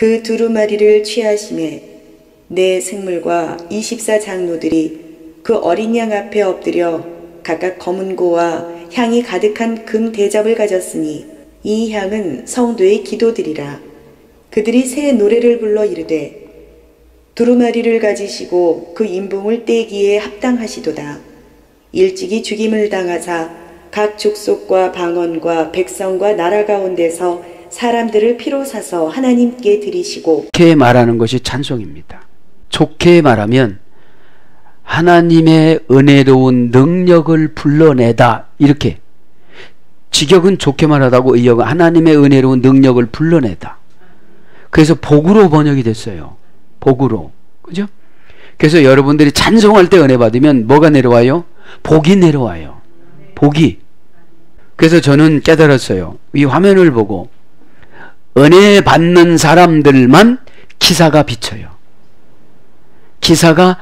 그 두루마리를 취하심에 네 생물과 24장로들이 그 어린 양 앞에 엎드려 각각 검은 고와 향이 가득한 금 대접을 가졌으니 이 향은 성도의 기도들이라. 그들이 새 노래를 불러 이르되 두루마리를 가지시고 그 인봉을 떼기에 합당하시도다. 일찍이 죽임을 당하사 각 족속과 방언과 백성과 나라 가운데서 사람들을 피로 사서 하나님께 드리시고. 좋게 말하는 것이 찬송입니다. 좋게 말하면 하나님의 은혜로운 능력을 불러내다, 이렇게. 직역은 좋게 말하다고, 의역은 하나님의 은혜로운 능력을 불러내다. 그래서 복으로 번역이 됐어요. 복으로. 그죠? 그래서 여러분들이 찬송할 때 은혜 받으면 뭐가 내려와요? 복이 내려와요. 복이. 그래서 저는 깨달았어요. 이 화면을 보고 은혜 받는 사람들만 기사가 비쳐요. 기사가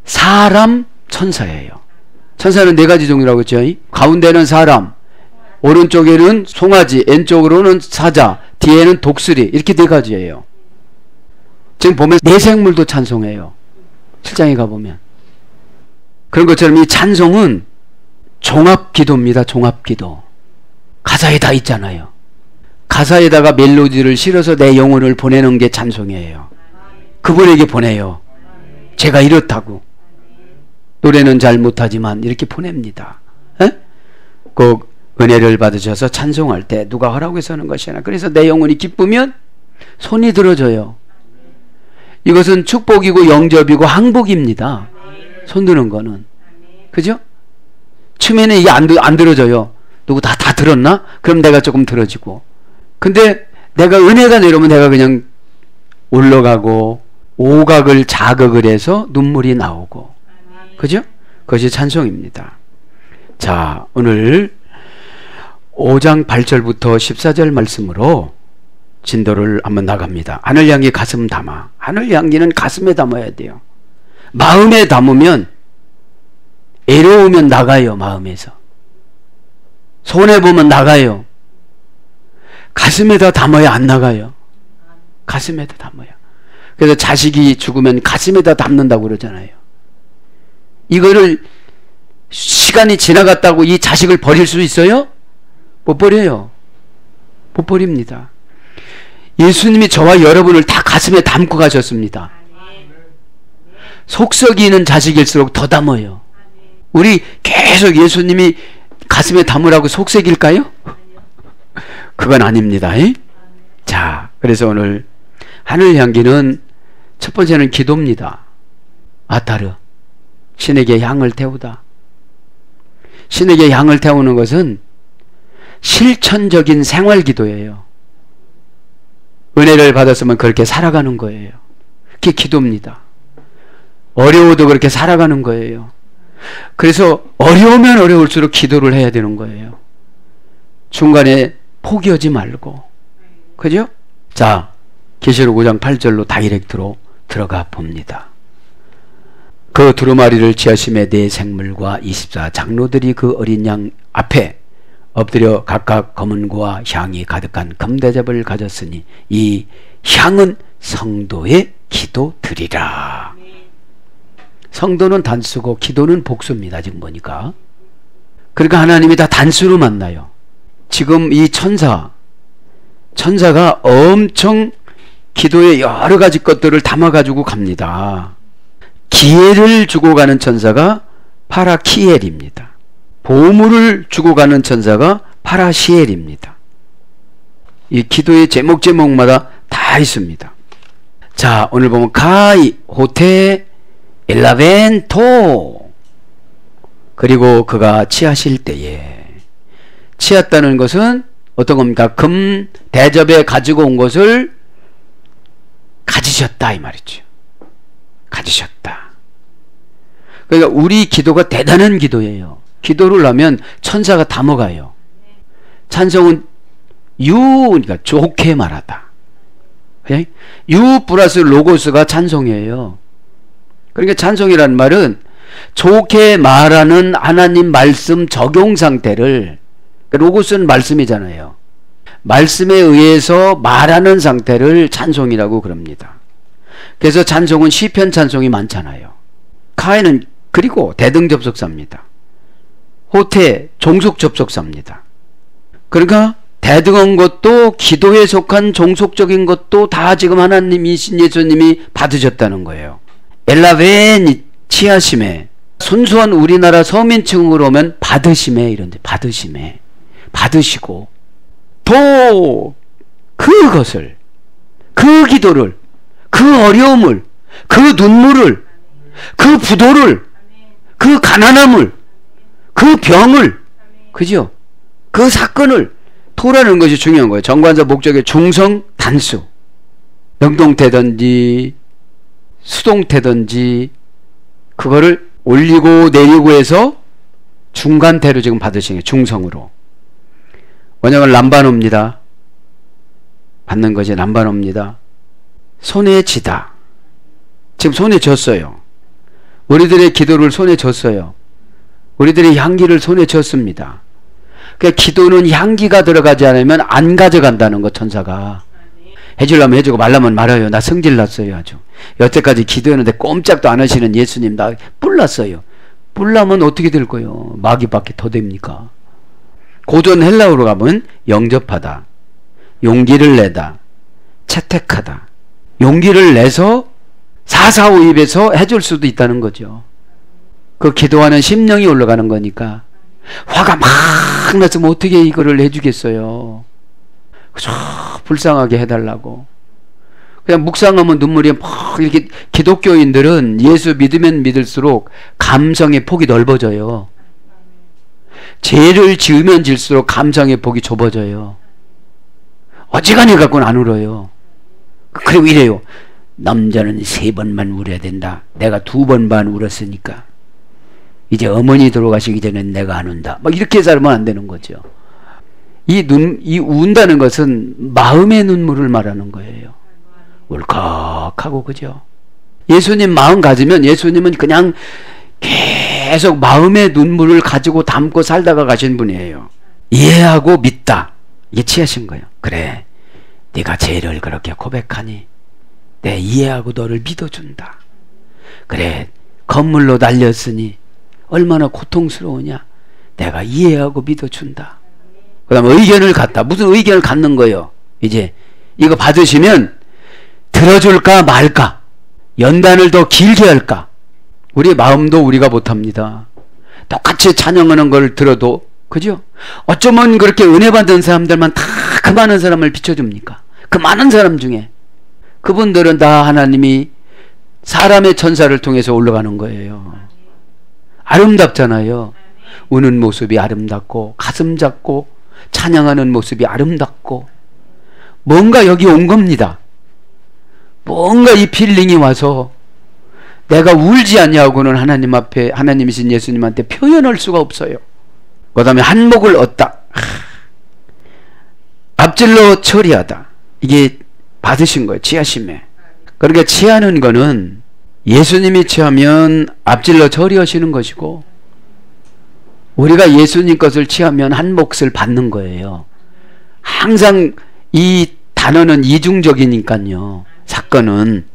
사람, 천사예요. 천사는 네 가지 종류라고 했죠. 가운데는 사람, 오른쪽에는 송아지, 왼쪽으로는 사자, 뒤에는 독수리, 이렇게 네 가지예요. 지금 보면 네 생물도 찬송해요. 7장에 가보면. 그런 것처럼 이 찬송은 종합기도입니다. 종합기도. 가사에 다 있잖아요. 가사에다가 멜로디를 실어서 내 영혼을 보내는 게 찬송이에요. 그분에게 보내요. 제가 이렇다고. 노래는 잘 못하지만 이렇게 보냅니다. 에? 꼭 은혜를 받으셔서 찬송할 때 누가 하라고 해서 하는 것이 아니라, 그래서 내 영혼이 기쁘면 손이 들어줘요. 이것은 축복이고 영접이고 항복입니다. 손 드는 거는. 그죠? 처음에는 이게 안 들어져요. 누구 다 들었나? 그럼 내가 조금 들어지고. 근데 내가 은혜가 내려오면 내가 그냥 올라가고 오각을 자극을 해서 눈물이 나오고. 그죠? 그것이 찬송입니다. 자, 오늘 5장 8절부터 14절 말씀으로 진도를 한번 나갑니다. 하늘 향기 가슴 담아. 하늘 향기는 가슴에 담아야 돼요. 마음에 담으면 애로우면 나가요. 마음에서 손해보면 나가요. 가슴에다 담아야 안 나가요. 가슴에다 담아야. 그래서 자식이 죽으면 가슴에다 담는다고 그러잖아요. 이거를 시간이 지나갔다고 이 자식을 버릴 수 있어요? 못 버려요. 못 버립니다. 예수님이 저와 여러분을 다 가슴에 담고 가셨습니다. 속썩이는 자식일수록 더 담아요. 우리 계속 예수님이 가슴에 담으라고 속삭일까요? 그건 아닙니다. 자, 그래서 오늘 하늘 향기는 첫 번째는 기도입니다. 아타르, 신에게 향을 태우다. 신에게 향을 태우는 것은 실천적인 생활 기도예요. 은혜를 받았으면 그렇게 살아가는 거예요. 그게 기도입니다. 어려워도 그렇게 살아가는 거예요. 그래서 어려우면 어려울수록 기도를 해야 되는 거예요. 중간에 포기하지 말고. 그죠? 자, 계시록 5장 8절로 다이렉트로 들어가 봅니다. 그 두루마리를 취하심에 네 생물과 24장로들이 그 어린 양 앞에 엎드려 각각 검은 고와 향이 가득한 금대접을 가졌으니 이 향은 성도의 기도드리라. 성도는 단수고 기도는 복수입니다. 지금 보니까. 그러니까 하나님이 다 단수로 만나요. 지금 이 천사가 엄청 기도에 여러 가지 것들을 담아가지고 갑니다. 기회를 주고 가는 천사가 파라키엘입니다. 보물을 주고 가는 천사가 파라시엘입니다. 이 기도의 제목마다 다 있습니다. 자, 오늘 보면 가이, 호테, 엘라벤토. 그리고 그가 취하실 때에, 취했다는 것은 어떤 겁니까? 금 대접에 가지고 온 것을 가지셨다 이 말이죠. 가지셨다. 그러니까 우리 기도가 대단한 기도예요. 기도를 하면 천사가 다 먹어요. 찬송은 그러니까 좋게 말하다. 유 플러스 로고스가 찬송이에요. 그러니까 찬송이라는 말은 좋게 말하는 하나님 말씀 적용 상태를, 로고스는 말씀이잖아요. 말씀에 의해서 말하는 상태를 찬송이라고 그럽니다. 그래서 찬송은 시편 찬송이 많잖아요. 카인은 그리고 대등 접속사입니다. 호태 종속 접속사입니다. 그러니까 대등한 것도 기도에 속한 종속적인 것도 다 지금 하나님이신 예수님이 받으셨다는 거예요. 엘라벤 치하심에 순수한 우리나라 서민층으로 오면 받으심에 이런데 받으심에 받으시고 또 그것을 그 기도를 그 어려움을 그 눈물을 그 부도를 그 가난함을 그 병을 그죠? 그 사건을 토라는 것이 중요한 거예요. 정관사 목적의 중성 단수 영동태든지 수동태든지 그거를 올리고 내리고 해서 중간태로 지금 받으신 게 중성으로. 원형은 람바노입니다. 받는 것이 람바노입니다. 손에 쥐다. 지금 손에 쥐었어요. 우리들의 기도를 손에 쥐었어요. 우리들의 향기를 손에 쥐었습니다. 그러니까 기도는 향기가 들어가지 않으면 안 가져간다는 것. 천사가 해주려면 해주고 말라면 말아요. 나 성질 났어요. 아주 여태까지 기도했는데 꼼짝도 안 하시는 예수님 나 뿔났어요. 뿔나면 어떻게 될 거예요? 마귀밖에 더 됩니까? 고전 헬라어로 가면 영접하다, 용기를 내다, 채택하다. 용기를 내서 사사오입에서 해줄 수도 있다는 거죠. 그 기도하는 심령이 올라가는 거니까. 화가 막 났으면 어떻게 이거를 해주겠어요? 그저 불쌍하게 해달라고. 그냥 묵상하면 눈물이 막 이렇게. 기독교인들은 예수 믿으면 믿을수록 감성의 폭이 넓어져요. 죄를 지으면 질수록 감성의 폭이 좁아져요. 어지간히 갖고는 안 울어요. 그리고 이래요. 남자는 3번만 울어야 된다. 내가 2번 반 울었으니까 이제 어머니 돌아가시기 전에 내가 안 운다. 막 이렇게 살면 안 되는 거죠. 이 운다는 것은 마음의 눈물을 말하는 거예요. 울컥하고, 그죠? 예수님 마음 가지면 예수님은 그냥 계속 마음의 눈물을 가지고 담고 살다가 가신 분이에요. 이해하고 믿다. 이게 취하신 거예요. 그래, 네가 죄를 그렇게 고백하니 내 이해하고 너를 믿어준다. 그래, 건물로 날렸으니 얼마나 고통스러우냐. 내가 이해하고 믿어준다. 그 다음에 의견을 갖다. 무슨 의견을 갖는 거예요? 이제 이거 받으시면 들어줄까 말까, 연단을 더 길게 할까. 우리 마음도 우리가 못합니다. 똑같이 찬양하는 걸 들어도, 그죠? 어쩌면 그렇게 은혜 받은 사람들만 다 그 많은 사람을 비춰줍니까? 그 많은 사람 중에 그분들은 다 하나님이 사람의 천사를 통해서 올라가는 거예요. 아름답잖아요. 우는 모습이 아름답고 가슴 잡고 찬양하는 모습이 아름답고. 뭔가 여기 온 겁니다. 뭔가 이 필링이 와서 내가 울지 않냐고는 하나님 앞에, 하나님이신 예수님한테 표현할 수가 없어요. 그 다음에 한몫을 얻다. 앞질러 처리하다. 이게 받으신 거예요. 취하심에. 그러니까 취하는 거는 예수님이 취하면 앞질러 처리하시는 것이고, 우리가 예수님 것을 취하면 한 몫을 받는 거예요. 항상 이 단어는 이중적이니까요. 사건은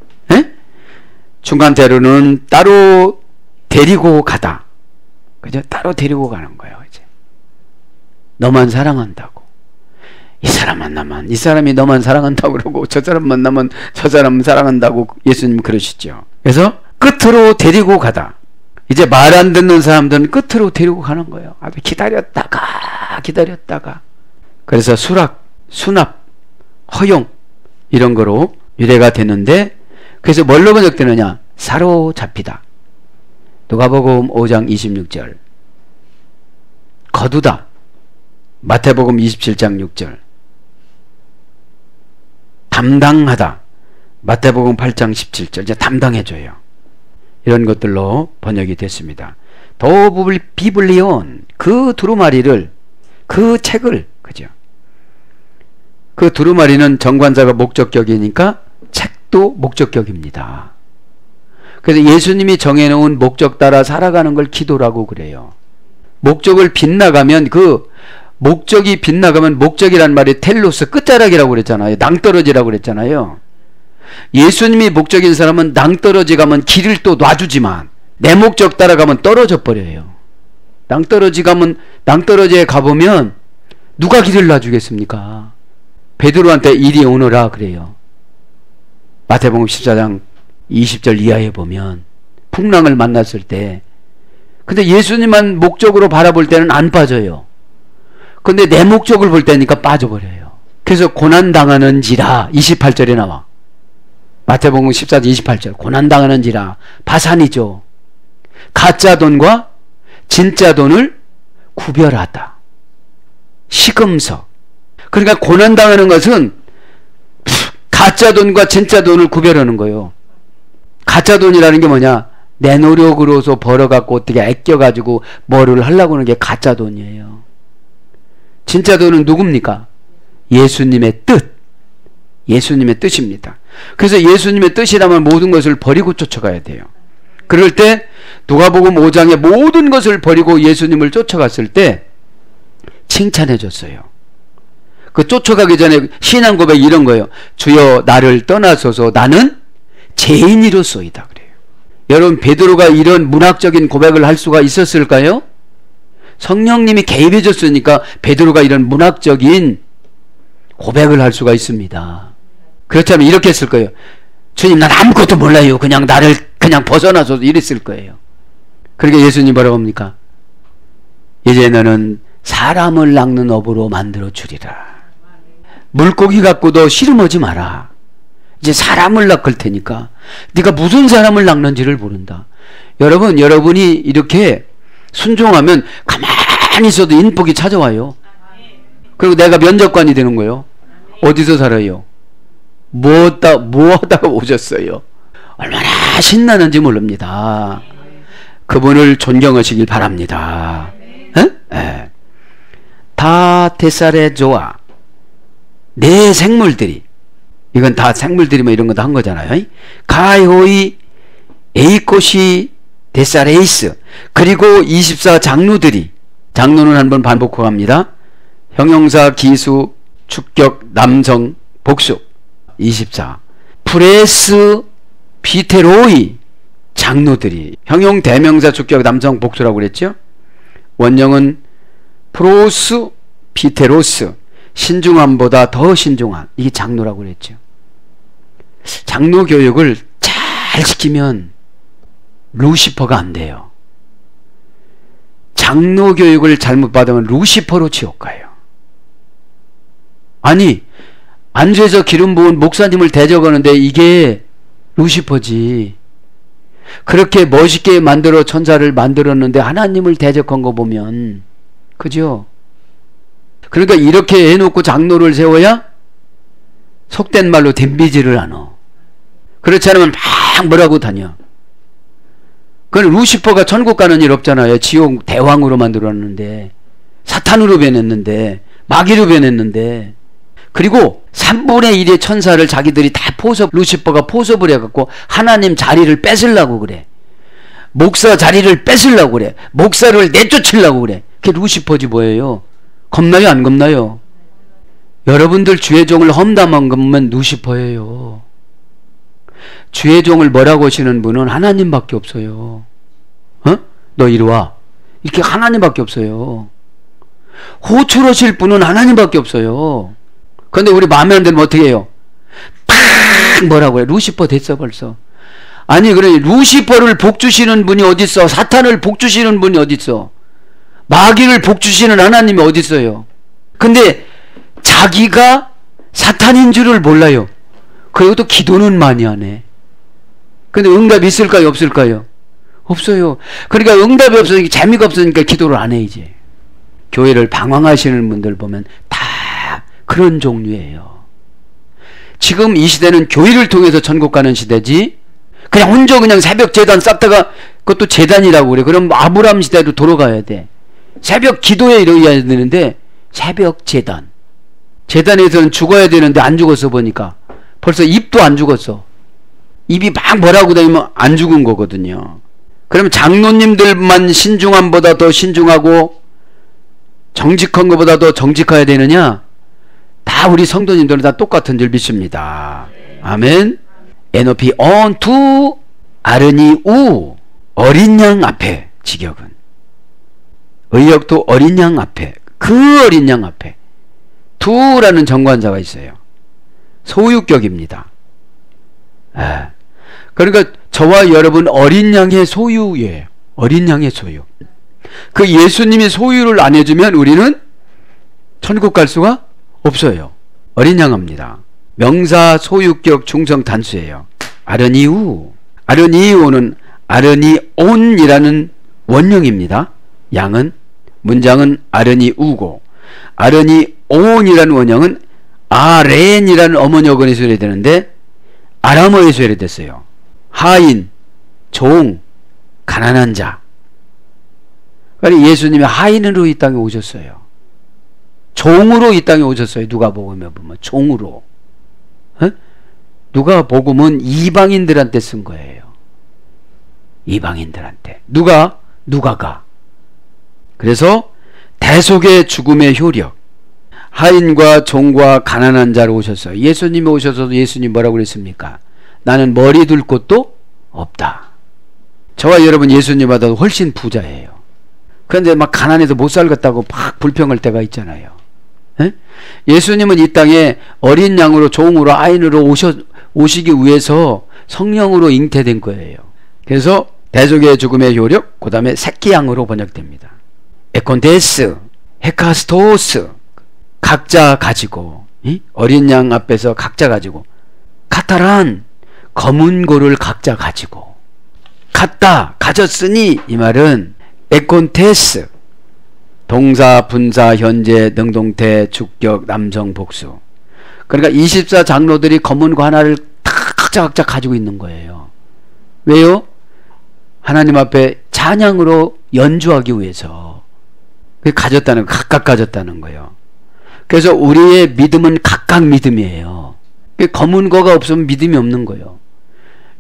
중간대로는 따로 데리고 가다. 그죠? 따로 데리고 가는 거예요. 이제 너만 사랑한다고. 이 사람 만나면 이 사람이 너만 사랑한다고 그러고, 저 사람 만나면 저 사람 사랑한다고 예수님 그러시죠. 그래서 끝으로 데리고 가다. 이제 말 안 듣는 사람들은 끝으로 데리고 가는 거예요. 아주 기다렸다가. 그래서 수락, 수납, 허용 이런 거로 유래가 되는데, 그래서 뭘로 번역되느냐? 사로잡히다. 누가복음 5장 26절. 거두다. 마태복음 27장 6절. 담당하다. 마태복음 8장 17절. 이제 담당해줘요. 이런 것들로 번역이 됐습니다. 비블리온, 그 두루마리를, 그 책을, 그죠? 그 두루마리는 정관사가 목적격이니까 책도 목적격입니다. 그래서 예수님이 정해놓은 목적 따라 살아가는 걸 기도라고 그래요. 목적을 빗나가면 그 목적이 빗나가면 목적이란 말이 텔로스 끝자락이라고 그랬잖아요. 낭떠러지라고 그랬잖아요. 예수님이 목적인 사람은 낭떠러지 가면 길을 또 놔주지만 내 목적 따라가면 떨어져 버려요. 낭떠러지에 가보면 누가 길을 놔주겠습니까? 베드로한테 이리 오너라 그래요. 마태복음 14장 20절 이하에 보면 풍랑을 만났을 때, 근데 예수님만 목적으로 바라볼 때는 안 빠져요. 근데 내 목적을 볼 때니까 빠져버려요. 그래서 고난당하는지라 28절에 나와. 마태복음 14장 28절 고난당하는지라 바산이죠. 가짜 돈과 진짜 돈을 구별하다. 시금석. 그러니까 고난당하는 것은 가짜 돈과 진짜 돈을 구별하는 거예요. 가짜 돈이라는 게 뭐냐? 내 노력으로서 벌어갖고 어떻게 아껴가지고 뭐를 하려고 하는 게 가짜 돈이에요. 진짜 돈은 누굽니까? 예수님의 뜻. 예수님의 뜻입니다. 그래서 예수님의 뜻이라면 모든 것을 버리고 쫓아가야 돼요. 그럴 때 누가복음 5장에 모든 것을 버리고 예수님을 쫓아갔을 때 칭찬해 줬어요. 그 쫓아가기 전에 신앙 고백 이런 거예요. 주여 나를 떠나소서 나는 죄인이로소이다 그래요. 여러분 베드로가 이런 문학적인 고백을 할 수가 있었을까요? 성령님이 개입해 줬으니까 베드로가 이런 문학적인 고백을 할 수가 있습니다. 그렇다면 이렇게 했을 거예요. 주님 난 아무것도 몰라요. 그냥 나를 그냥 벗어나서 이랬을 거예요. 그러니까 예수님 뭐라고 합니까? 이제 너는 사람을 낚는 업으로 만들어 주리라. 물고기 갖고도 씨름하지 마라. 이제 사람을 낚을 테니까 네가 무슨 사람을 낚는지를 모른다. 여러분, 여러분이 이렇게 순종하면 가만히 있어도 인복이 찾아와요. 그리고 내가 면접관이 되는 거예요. 어디서 살아요? 뭐 하다가 오셨어요? 얼마나 신나는지 모릅니다. 그분을 존경하시길 바랍니다. 에? 다 데살에 좋아. 내 생물들이, 이건 다 생물들이 뭐 이런 거 다 한 거잖아요. 가이호이 에이코시 데살에이스. 그리고 24 장로들이, 장로는 한번 반복하고 갑니다. 형용사 기수 축격 남성 복수 24 프레스 비테로이 장로들이, 형용 대명사 축격 남성 복수라고 그랬죠. 원형은 프로스 비테로스 신중함보다 더 신중한, 이게 장로라고 그랬죠. 장로 교육을 잘 시키면 루시퍼가 안 돼요. 장로 교육을 잘못 받으면 루시퍼로 지옥 가요. 아니, 안주에서 기름 부은 목사님을 대적하는데 이게 루시퍼지. 그렇게 멋있게 만들어 천사를 만들었는데 하나님을 대적한 거 보면, 그죠? 그러니까 이렇게 해놓고 장로를 세워야 속된 말로 댐비지를 하노. 그렇지 않으면 막 뭐라고 다녀. 그건 루시퍼가 천국 가는 일 없잖아요. 지옥 대왕으로 만들었는데, 사탄으로 변했는데, 마귀로 변했는데, 그리고 3분의 1의 천사를 자기들이 다 루시퍼가 포섭을 해갖고 하나님 자리를 뺏으려고 그래. 목사 자리를 뺏으려고 그래. 목사를 내쫓으려고 그래. 그게 루시퍼지 뭐예요? 겁나요, 안 겁나요? 여러분들 주의 종을 험담한 것만 루시퍼예요. 주의 종을 뭐라고 하시는 분은 하나님밖에 없어요. 너 이리 와. 이렇게 하나님밖에 없어요. 호출하실 분은 하나님밖에 없어요. 그런데 우리 마음에 안 들면 어떻게 해요? 팍 뭐라고 해? 루시퍼 됐어 벌써. 아니 그래, 루시퍼를 복주시는 분이 어딨어? 사탄을 복주시는 분이 어딨어? 마귀를 복주시는 하나님이 어딨어요? 근데 자기가 사탄인 줄을 몰라요. 그래도 기도는 많이 하네. 근데 응답이 있을까요, 없을까요? 없어요. 그러니까 응답이 없으니까, 재미가 없으니까 기도를 안 해. 이제 교회를 방황하시는 분들 보면 다 그런 종류예요. 지금 이 시대는 교회를 통해서 천국 가는 시대지, 그냥 혼자 그냥 새벽 제단 쌓다가, 그것도 제단이라고 그래. 그럼 아브라함 시대로 돌아가야 돼. 새벽 기도에 이루어야 되는데 새벽 제단, 제단에서는 죽어야 되는데 안 죽었어. 보니까 벌써 입도 안 죽었어. 입이 막 뭐라고 다니면 안 죽은 거거든요. 그러면 장로님들만 신중함보다 더 신중하고 정직한 것보다 더 정직해야 되느냐? 다 우리 성도님들은 다 똑같은 줄 믿습니다. 아멘. NOP onto 아르니 우 어린 양 앞에 직역은 의역도 어린 양 앞에 그 어린 양 앞에 투라는 정관자가 있어요. 소유격입니다. 그러니까 저와 여러분 어린 양의 소유예요. 어린 양의 소유. 그 예수님이 소유를 안 해주면 우리는 천국 갈 수가 없어요. 어린 양입니다. 명사 소유격 중성 단수예요. 아르니우. 아르니우는 아르니온이라는 원형입니다. 양은 문장은 아르니우고 아르니온이라는 원형은 아렌이라는 어머니어근에서 유래되는데 아람어에서 유래됐어요. 하인, 종, 가난한 자. 그러니까 예수님이 하인으로 이 땅에 오셨어요. 종으로 이 땅에 오셨어요. 누가복음에 보면 종으로. 누가복음은 이방인들한테 쓴 거예요. 이방인들한테. 누가가. 그래서 대속의 죽음의 효력. 하인과 종과 가난한 자로 오셨어요. 예수님이 오셔서도 예수님 뭐라고 그랬습니까? 나는 머리 둘 곳도 없다. 저와 여러분 예수님보다 훨씬 부자예요. 그런데 막 가난해서 못 살겠다고 막 불평할 때가 있잖아요. 예수님은 이 땅에 어린 양으로 종으로 하인으로 오시기 위해서 성령으로 잉태된 거예요. 그래서 대속의 죽음의 효력, 그 다음에 새끼 양으로 번역됩니다. 에콘데스, 헤카스토스, 각자 가지고, 어린 양 앞에서 각자 가지고, 카타란, 검은 고를 각자 가지고, 가졌으니 이 말은 에콘테스, 동사, 분사, 현재, 능동태, 주격, 남성, 복수. 그러니까 24장로들이 검은 고 하나를 다 각자 가지고 있는 거예요. 왜요? 하나님 앞에 찬양으로 연주하기 위해서 가졌다는 거, 각각 가졌다는 거예요. 그래서 우리의 믿음은 각각 믿음이에요. 검은 거가 없으면 믿음이 없는 거예요.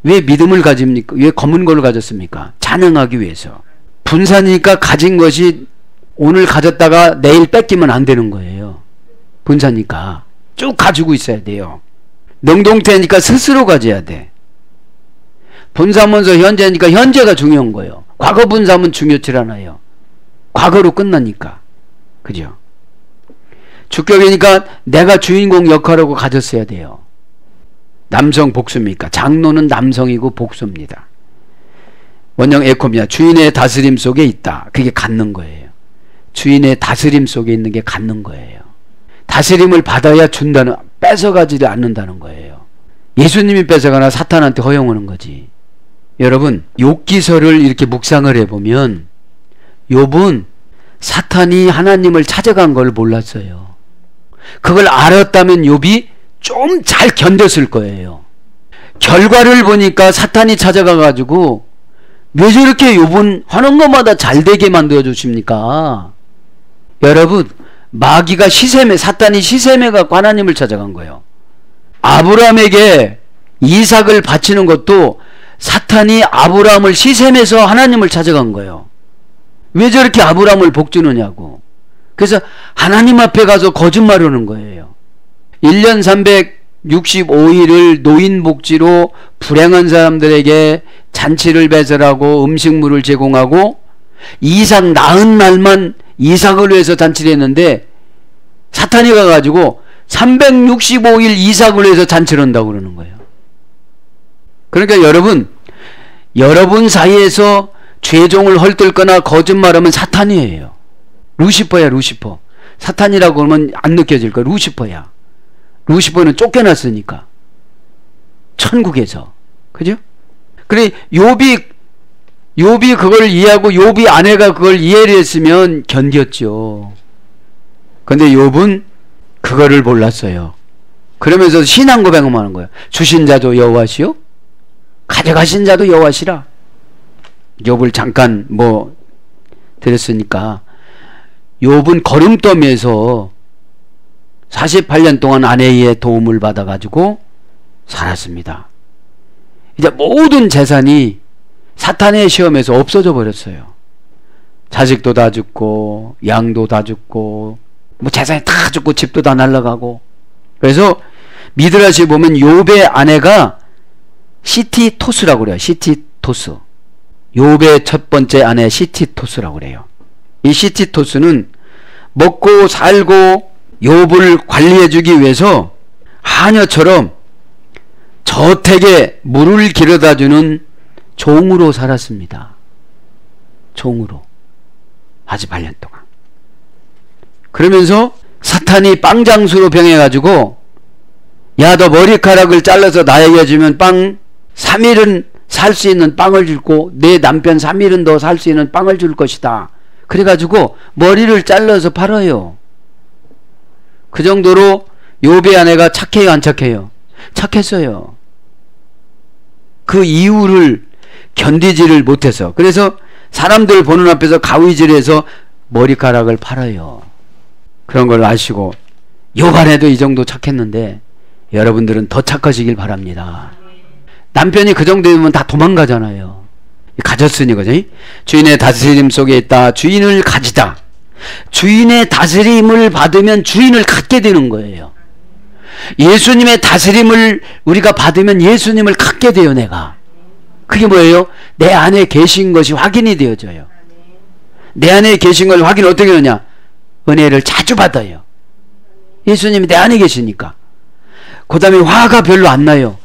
왜 믿음을 가집니까? 왜 검은 거를 가졌습니까? 찬양하기 위해서. 분사니까 가진 것이 오늘 가졌다가 내일 뺏기면 안 되는 거예요. 분사니까 쭉 가지고 있어야 돼요. 능동태니까 스스로 가져야 돼. 분사하면서 현재니까 현재가 중요한 거예요. 과거 분사하면 중요치 않아요. 과거로 끝나니까. 그죠? 주격이니까 내가 주인공 역할하고 가졌어야 돼요. 남성 복수입니까? 장로는 남성이고 복수입니다. 원형 에코입니다. 주인의 다스림 속에 있다. 그게 갖는 거예요. 주인의 다스림 속에 있는 게 갖는 거예요. 다스림을 받아야 준다는, 뺏어가지 않는다는 거예요. 예수님이 뺏어가나 사탄한테 허용하는 거지. 여러분, 욥기서를 이렇게 묵상을 해보면 욥은 사탄이 하나님을 찾아간 걸 몰랐어요. 그걸 알았다면 욥이 좀 잘 견뎠을 거예요. 결과를 보니까 사탄이 찾아가가지고 왜 저렇게 욥은 하는 것마다 잘 되게 만들어 주십니까? 여러분, 마귀가 사탄이 시샘해갖고 하나님을 찾아간 거예요. 아브라함에게 이삭을 바치는 것도 사탄이 아브라함을 시샘해서 하나님을 찾아간 거예요. 왜 저렇게 아브라함을 복주느냐고. 그래서 하나님 앞에 가서 거짓말하는 거예요. 1년 365일을 노인복지로 불행한 사람들에게 잔치를 배설하고 음식물을 제공하고 이삭 낳은 날만 이삭을 위해서 잔치를 했는데 사탄이 가가지고 365일 이삭을 위해서 잔치를 한다고 그러는 거예요. 그러니까 여러분 사이에서 죄종을 헐뜯거나 거짓말하면 사탄이에요. 루시퍼야, 루시퍼. 사탄이라고 그러면 안 느껴질 거야. 루시퍼야. 루시퍼는 쫓겨났으니까. 천국에서. 그죠? 그래, 욥이 그걸 이해하고 욥이 아내가 그걸 이해를 했으면 견뎠죠. 근데 욥은 그거를 몰랐어요. 그러면서 신앙 고백만 하는 거예요. 주신 자도 여호와시요, 가져가신 자도 여호와시라. 욥을 잠깐 드렸으니까 욥은 거름더미에서 48년 동안 아내의 도움을 받아가지고 살았습니다. 이제 모든 재산이 사탄의 시험에서 없어져 버렸어요. 자식도 다 죽고 양도 다 죽고 뭐 재산이 다 죽고 집도 다 날아가고. 그래서 미드라시 보면 욥의 아내가 시티토스라고 그래요. 시티토스. 욥의 첫 번째 아내 시티토스라고 그래요. 이 시티토스는 먹고 살고 욥을 관리해주기 위해서 하녀처럼 저택에 물을 길어다주는 종으로 살았습니다. 종으로. 아주 8년 동안. 그러면서 사탄이 빵장수로 병해가지고 야, 너 머리카락을 잘라서 나에게 주면 빵 3일은 살 수 있는 빵을 줄고 내 남편 3일은 더 살 수 있는 빵을 줄 것이다. 그래가지고 머리를 잘라서 팔아요. 그 정도로 욥의 아내가 착해요, 안 착해요? 착했어요. 그 이유를 견디지를 못해서. 그래서 사람들 보는 앞에서 가위질해서 머리카락을 팔아요. 그런 걸 아시고 욥 아내도 이 정도 착했는데 여러분들은 더 착하시길 바랍니다. 남편이 그 정도 되면 다 도망가잖아요. 가졌으니, 그죠? 주인의 다스림 속에 있다. 주인을 가지다. 주인의 다스림을 받으면 주인을 갖게 되는 거예요. 예수님의 다스림을 우리가 받으면 예수님을 갖게 돼요, 내가. 그게 뭐예요? 내 안에 계신 것이 확인이 되어져요. 내 안에 계신 걸 확인 어떻게 하느냐? 은혜를 자주 받아요. 예수님이 내 안에 계시니까. 그 다음에 화가 별로 안 나요.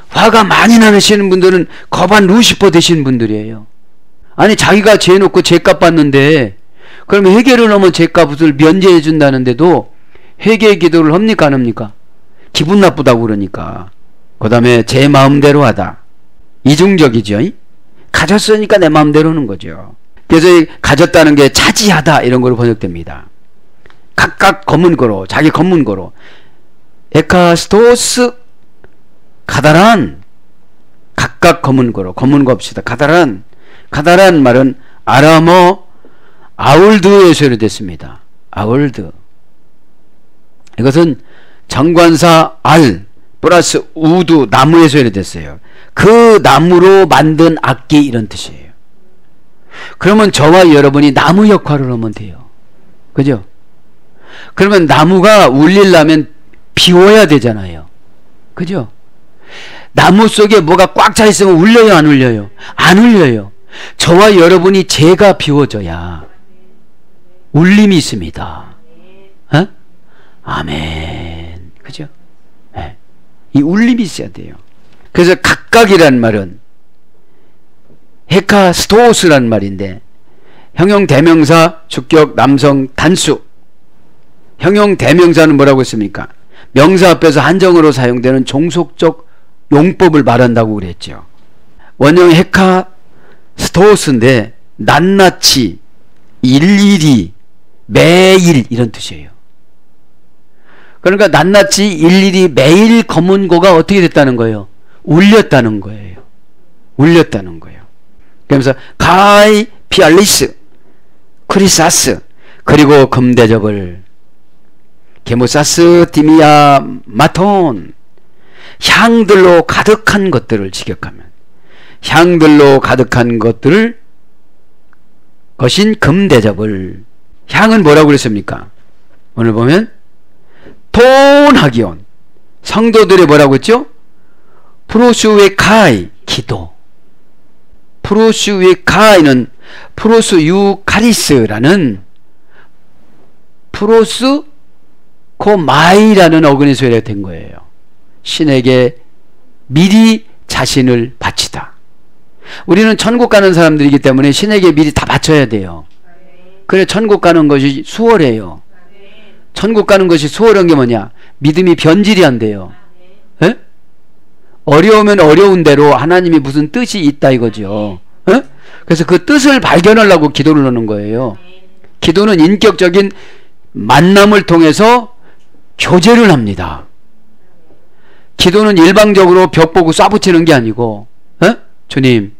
화가 많이 나시는 분들은 거반 루시퍼 되시는 분들이에요. 아니, 자기가 죄 놓고 죄값 받는데 그러면 회개를 하면 죄값을 면제해 준다는데도 회개 기도를 합니까, 안 합니까? 기분 나쁘다고 그러니까. 그 다음에 제 마음대로 하다. 이중적이죠. 가졌으니까 내 마음대로 하는 거죠. 그래서 가졌다는 게 차지하다 이런 거로 번역됩니다. 각각 검은고로, 자기 검은고로. 에카스토스 가다란, 각각 검은고로, 검은고 없이다. 가다란 말은 아람어 아울드에서 유래됐습니다. 아울드. 이것은 정관사 알 플러스 우드, 나무에서 유래됐어요. 그 나무로 만든 악기 이런 뜻이에요. 그러면 저와 여러분이 나무 역할을 하면 돼요. 그죠? 그러면 나무가 울리려면 비워야 되잖아요. 그죠? 나무 속에 뭐가 꽉 차 있으면 울려요, 안 울려요? 안 울려요. 저와 여러분이 죄가 비워져야 울림이 있습니다. 어? 아멘. 그죠? 네. 이 울림이 있어야 돼요. 그래서 각각이란 말은 헤카스토스란 말인데, 형용 대명사 주격 남성 단수. 형용 대명사는 뭐라고 했습니까? 명사 앞에서 한정어로 사용되는 종속적 용법을 말한다고 그랬죠. 원형 헤카스토스인데 낱낱이, 일일이, 매일 이런 뜻이에요. 그러니까 낱낱이, 일일이, 매일 검은고가 어떻게 됐다는 거예요? 울렸다는 거예요. 울렸다는 거예요. 그러면서 가이 피알리스 크리사스, 그리고 금대접을 게모사스 디미아 마톤, 향들로 가득한 것들을 직역하면 향들로 가득한 것들을 것인 금대접을. 향은 뭐라고 그랬습니까? 오늘 보면 톤하기온, 성도들의 뭐라고 했죠? 프로슈웨카이, 기도. 프로슈웨카이는 프로스유카리스라는 프로스코마이라는 어근에서 유래된 거예요. 신에게 미리 자신을 바치다. 우리는 천국 가는 사람들이기 때문에 신에게 미리 다 바쳐야 돼요. 그래 천국 가는 것이 수월해요. 천국 가는 것이 수월한 게 뭐냐? 믿음이 변질이 안 돼요. 에? 어려우면 어려운 대로 하나님이 무슨 뜻이 있다 이거죠. 에? 그래서 그 뜻을 발견하려고 기도를 하는 거예요. 기도는 인격적인 만남을 통해서 교제를 합니다. 기도는 일방적으로 벽 보고 쏴붙이는 게 아니고, 에? 주님,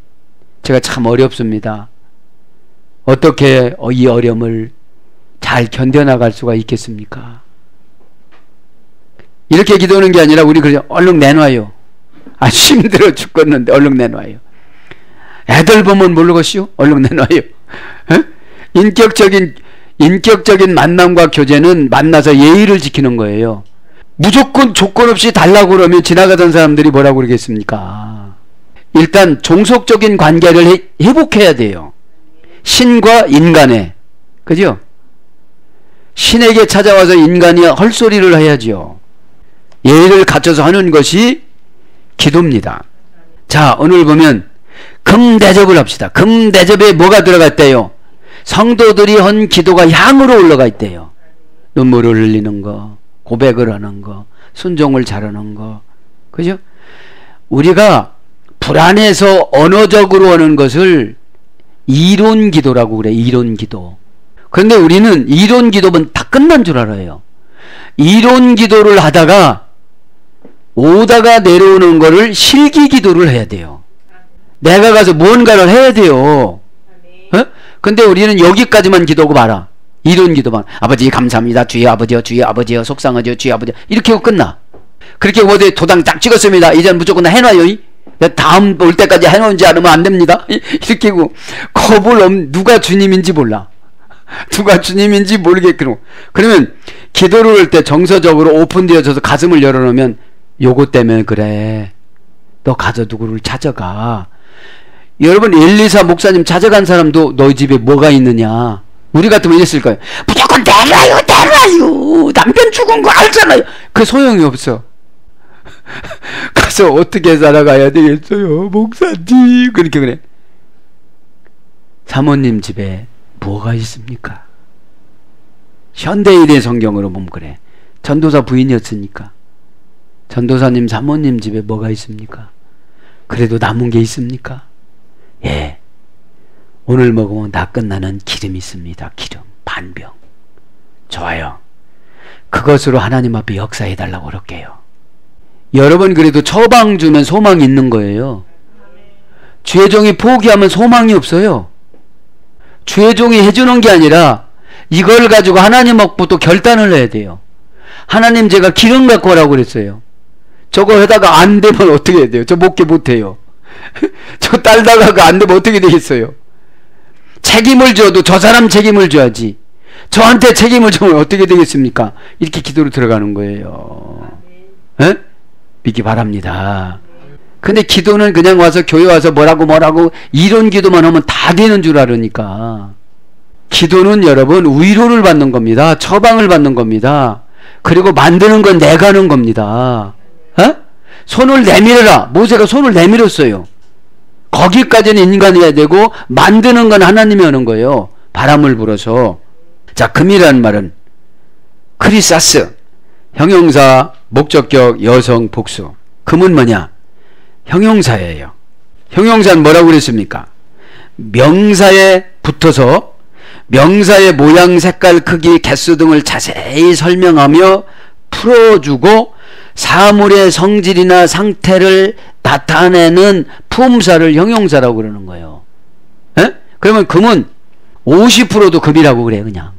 제가 참 어렵습니다. 어떻게 이 어려움을 잘 견뎌나갈 수가 있겠습니까? 이렇게 기도하는 게 아니라 우리 그냥 얼른 내놔요. 힘들어 죽겠는데 얼른 내놔요. 애들 보면 모르겠슈? 얼른 내놔요. 인격적인 만남과 교제는 만나서 예의를 지키는 거예요. 무조건 조건 없이 달라고 그러면 지나가던 사람들이 뭐라고 그러겠습니까? 일단 종속적인 관계를 회복해야 돼요. 신과 인간의. 그죠? 신에게 찾아와서 인간이 헐소리를 해야지요. 예의를 갖춰서 하는 것이 기도입니다. 자, 오늘 보면 금대접을 합시다. 금대접에 뭐가 들어가 있대요? 성도들이 한 기도가 향으로 올라가 있대요. 눈물을 흘리는 거, 고백을 하는 거, 순종을 잘하는 거. 그죠? 우리가 불안해서 언어적으로 하는 것을 이론 기도라고 그래. 이론 기도. 그런데 우리는 이론 기도면 다 끝난 줄 알아요. 이론 기도를 하다가 오다가 내려오는 거를 실기 기도를 해야 돼요. 내가 가서 무언가를 해야 돼요. 근데 우리는 여기까지만 기도하고 말아. 이론 기도만. 아버지 감사합니다. 주의 아버지요. 주의 아버지요. 속상하죠. 주의 아버지요. 이렇게 하고 끝나. 그렇게 어디 도장 딱 찍었습니다. 이제는 무조건 다 해놔요. 다음 올 때까지 해놓은지 않으면 안 됩니다. 이렇게 하고 겁을 누가 주님인지 몰라. 누가 주님인지 모르겠고. 그러면 기도를 할 때 정서적으로 오픈되어져서 가슴을 열어놓으면 요거 때문에 그래. 너 가서 누구를 찾아가. 여러분 124 목사님 찾아간 사람도 너희 집에 뭐가 있느냐. 우리 같으면 이랬을 거예요. 무조건 내놔요. 남편 죽은 거 알잖아요. 그 소용이 없어. 가서 어떻게 살아가야 되겠어요 목사님. 그렇게 그래. 사모님 집에 뭐가 있습니까? 현대인의 성경으로 보면 그래. 전도사 부인이었으니까. 전도사님 사모님 집에 뭐가 있습니까? 그래도 남은 게 있습니까? 예. 오늘 먹으면 다 끝나는 기름 있습니다. 기름 반병. 좋아요. 그것으로 하나님 앞에 역사해 달라고 그럴게요. 여러분 그래도 처방 주면 소망이 있는 거예요. 주의 종이 포기하면 소망이 없어요. 주의 종이 해주는 게 아니라 이걸 가지고 하나님 앞부터 결단을 해야 돼요. 하나님 제가 기름 갖고 오라고 그랬어요. 저거 하다가 안 되면 어떻게 해야 돼요? 저 목회 못해요. 저 딸다가 안 되면 어떻게 되겠어요? 책임을 져도 저 사람 책임을 져야지. 저한테 책임을 져면 어떻게 되겠습니까? 이렇게 기도로 들어가는 거예요. 에? 믿기 바랍니다. 근데 기도는 그냥 와서 교회 와서 뭐라고 이런 기도만 하면 다 되는 줄 알으니까. 기도는 여러분 위로를 받는 겁니다. 처방을 받는 겁니다. 그리고 만드는 건 내가 하는 겁니다. 어? 손을 내밀어라. 모세가 손을 내밀었어요. 거기까지는 인간이 해야 되고 만드는 건 하나님이 하는 거예요. 바람을 불어서. 자, 금이라는 말은 크리사스, 형용사, 목적격, 여성, 복수. 금은 뭐냐? 형용사예요. 형용사는 뭐라고 그랬습니까? 명사에 붙어서 명사의 모양, 색깔, 크기, 개수 등을 자세히 설명하며 풀어주고 사물의 성질이나 상태를 나타내는 품사를 형용사라고 그러는 거예요. 에? 그러면 금은 50%도 금이라고 그래 그냥.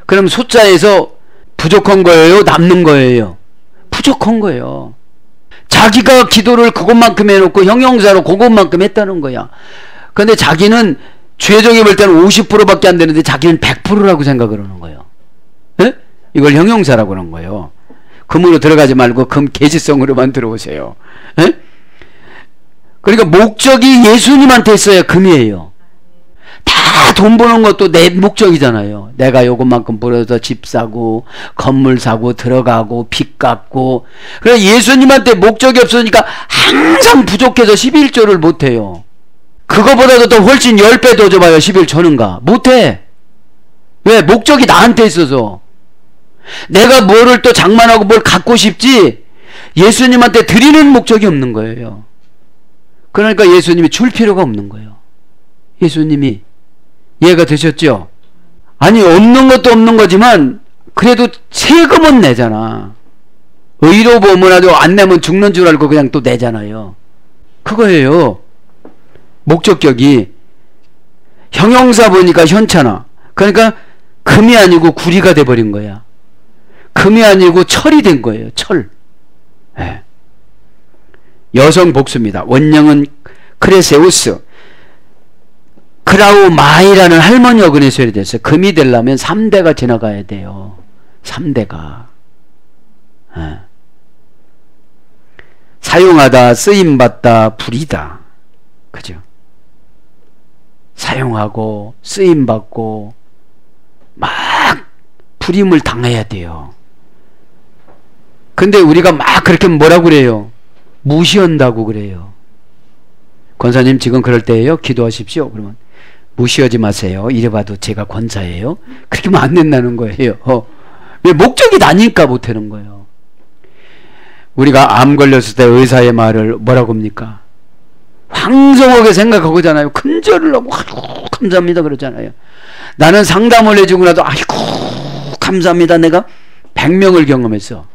그럼 숫자에서 부족한 거예요? 남는 거예요? 부족한 거예요. 자기가 기도를 그것만큼 해놓고 형용사로 그것만큼 했다는 거야. 근데 자기는 죄종이 볼 때는 50%밖에 안 되는데 자기는 100%라고 생각을 하는 거예요. 에? 이걸 형용사라고 그러는 거예요. 금으로 들어가지 말고 금 계시성으로만 들어오세요. 에? 그러니까 목적이 예수님한테 있어야 금이에요. 다 돈 버는 것도 내 목적이잖아요. 내가 요것만큼 벌어서 집 사고 건물 사고 들어가고 빚 갚고. 그래서 예수님한테 목적이 없으니까 항상 부족해서 11조를 못해요. 그거보다도 더 훨씬 10배 더 줘봐요. 11조는가 못해. 왜? 목적이 나한테 있어서. 내가 뭐를 또 장만하고 뭘 갖고 싶지 예수님한테 드리는 목적이 없는 거예요. 그러니까 예수님이 줄 필요가 없는 거예요. 예수님이 이해가 되셨죠? 아니 없는 것도 없는 거지만 그래도 세금은 내잖아. 의로 보면라도 안 내면 죽는 줄 알고 그냥 또 내잖아요. 그거예요. 목적격이. 형용사 보니까 현찮아. 그러니까 금이 아니고 구리가 돼버린 거야. 금이 아니고 철이 된 거예요. 철. 네. 여성 복수입니다. 원형은 크레세우스. 크라우마이라는 할머니 어근에서 소리됐어요. 금이 되려면 3대가 지나가야 돼요. 3대가. 예. 사용하다, 쓰임받다, 부리다. 그죠? 사용하고, 쓰임받고, 막 부림을 당해야 돼요. 근데 우리가 막 그렇게 뭐라고 그래요? 무시한다고 그래요. 권사님 지금 그럴 때예요? 기도하십시오. 그러면 무시하지 마세요. 이래봐도 제가 권사예요. 그렇게 하면 안 된다는 거예요. 왜 목적이 나니까 못하는 거예요. 우리가 암 걸렸을 때 의사의 말을 뭐라고 합니까? 황송하게 생각하고잖아요. 큰절을 하고 아이고 감사합니다 그러잖아요. 나는 상담을 해주고 나도 아이고 감사합니다. 내가 100명을 경험했어.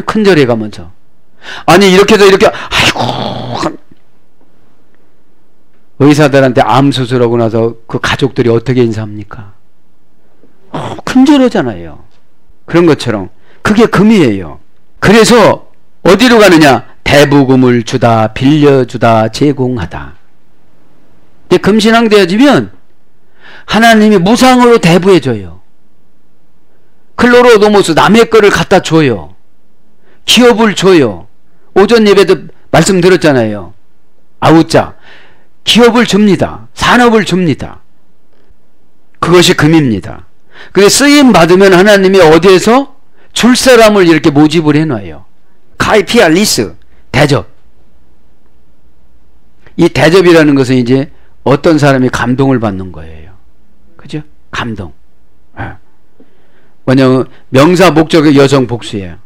큰절에 가면서. 아니 이렇게도 이렇게 아이고 의사들한테 암 수술하고 나서 그 가족들이 어떻게 인사합니까? 큰절하잖아요. 그런 것처럼 그게 금이에요. 그래서 어디로 가느냐? 대부금을 주다, 빌려주다, 제공하다. 금신앙 되어지면 하나님이 무상으로 대부해줘요. 클로로도모스 남의 거를 갖다 줘요. 기업을 줘요. 오전 예배도 말씀 들었잖아요. 아우자 기업을 줍니다. 산업을 줍니다. 그것이 금입니다. 근데 쓰임 받으면 하나님이 어디에서 줄 사람을 이렇게 모집을 해놔요. 카이피알리스 대접. 이 대접이라는 것은 이제 어떤 사람이 감동을 받는 거예요. 그죠? 감동. 뭐냐면 명사 목적의 여성 복수예요.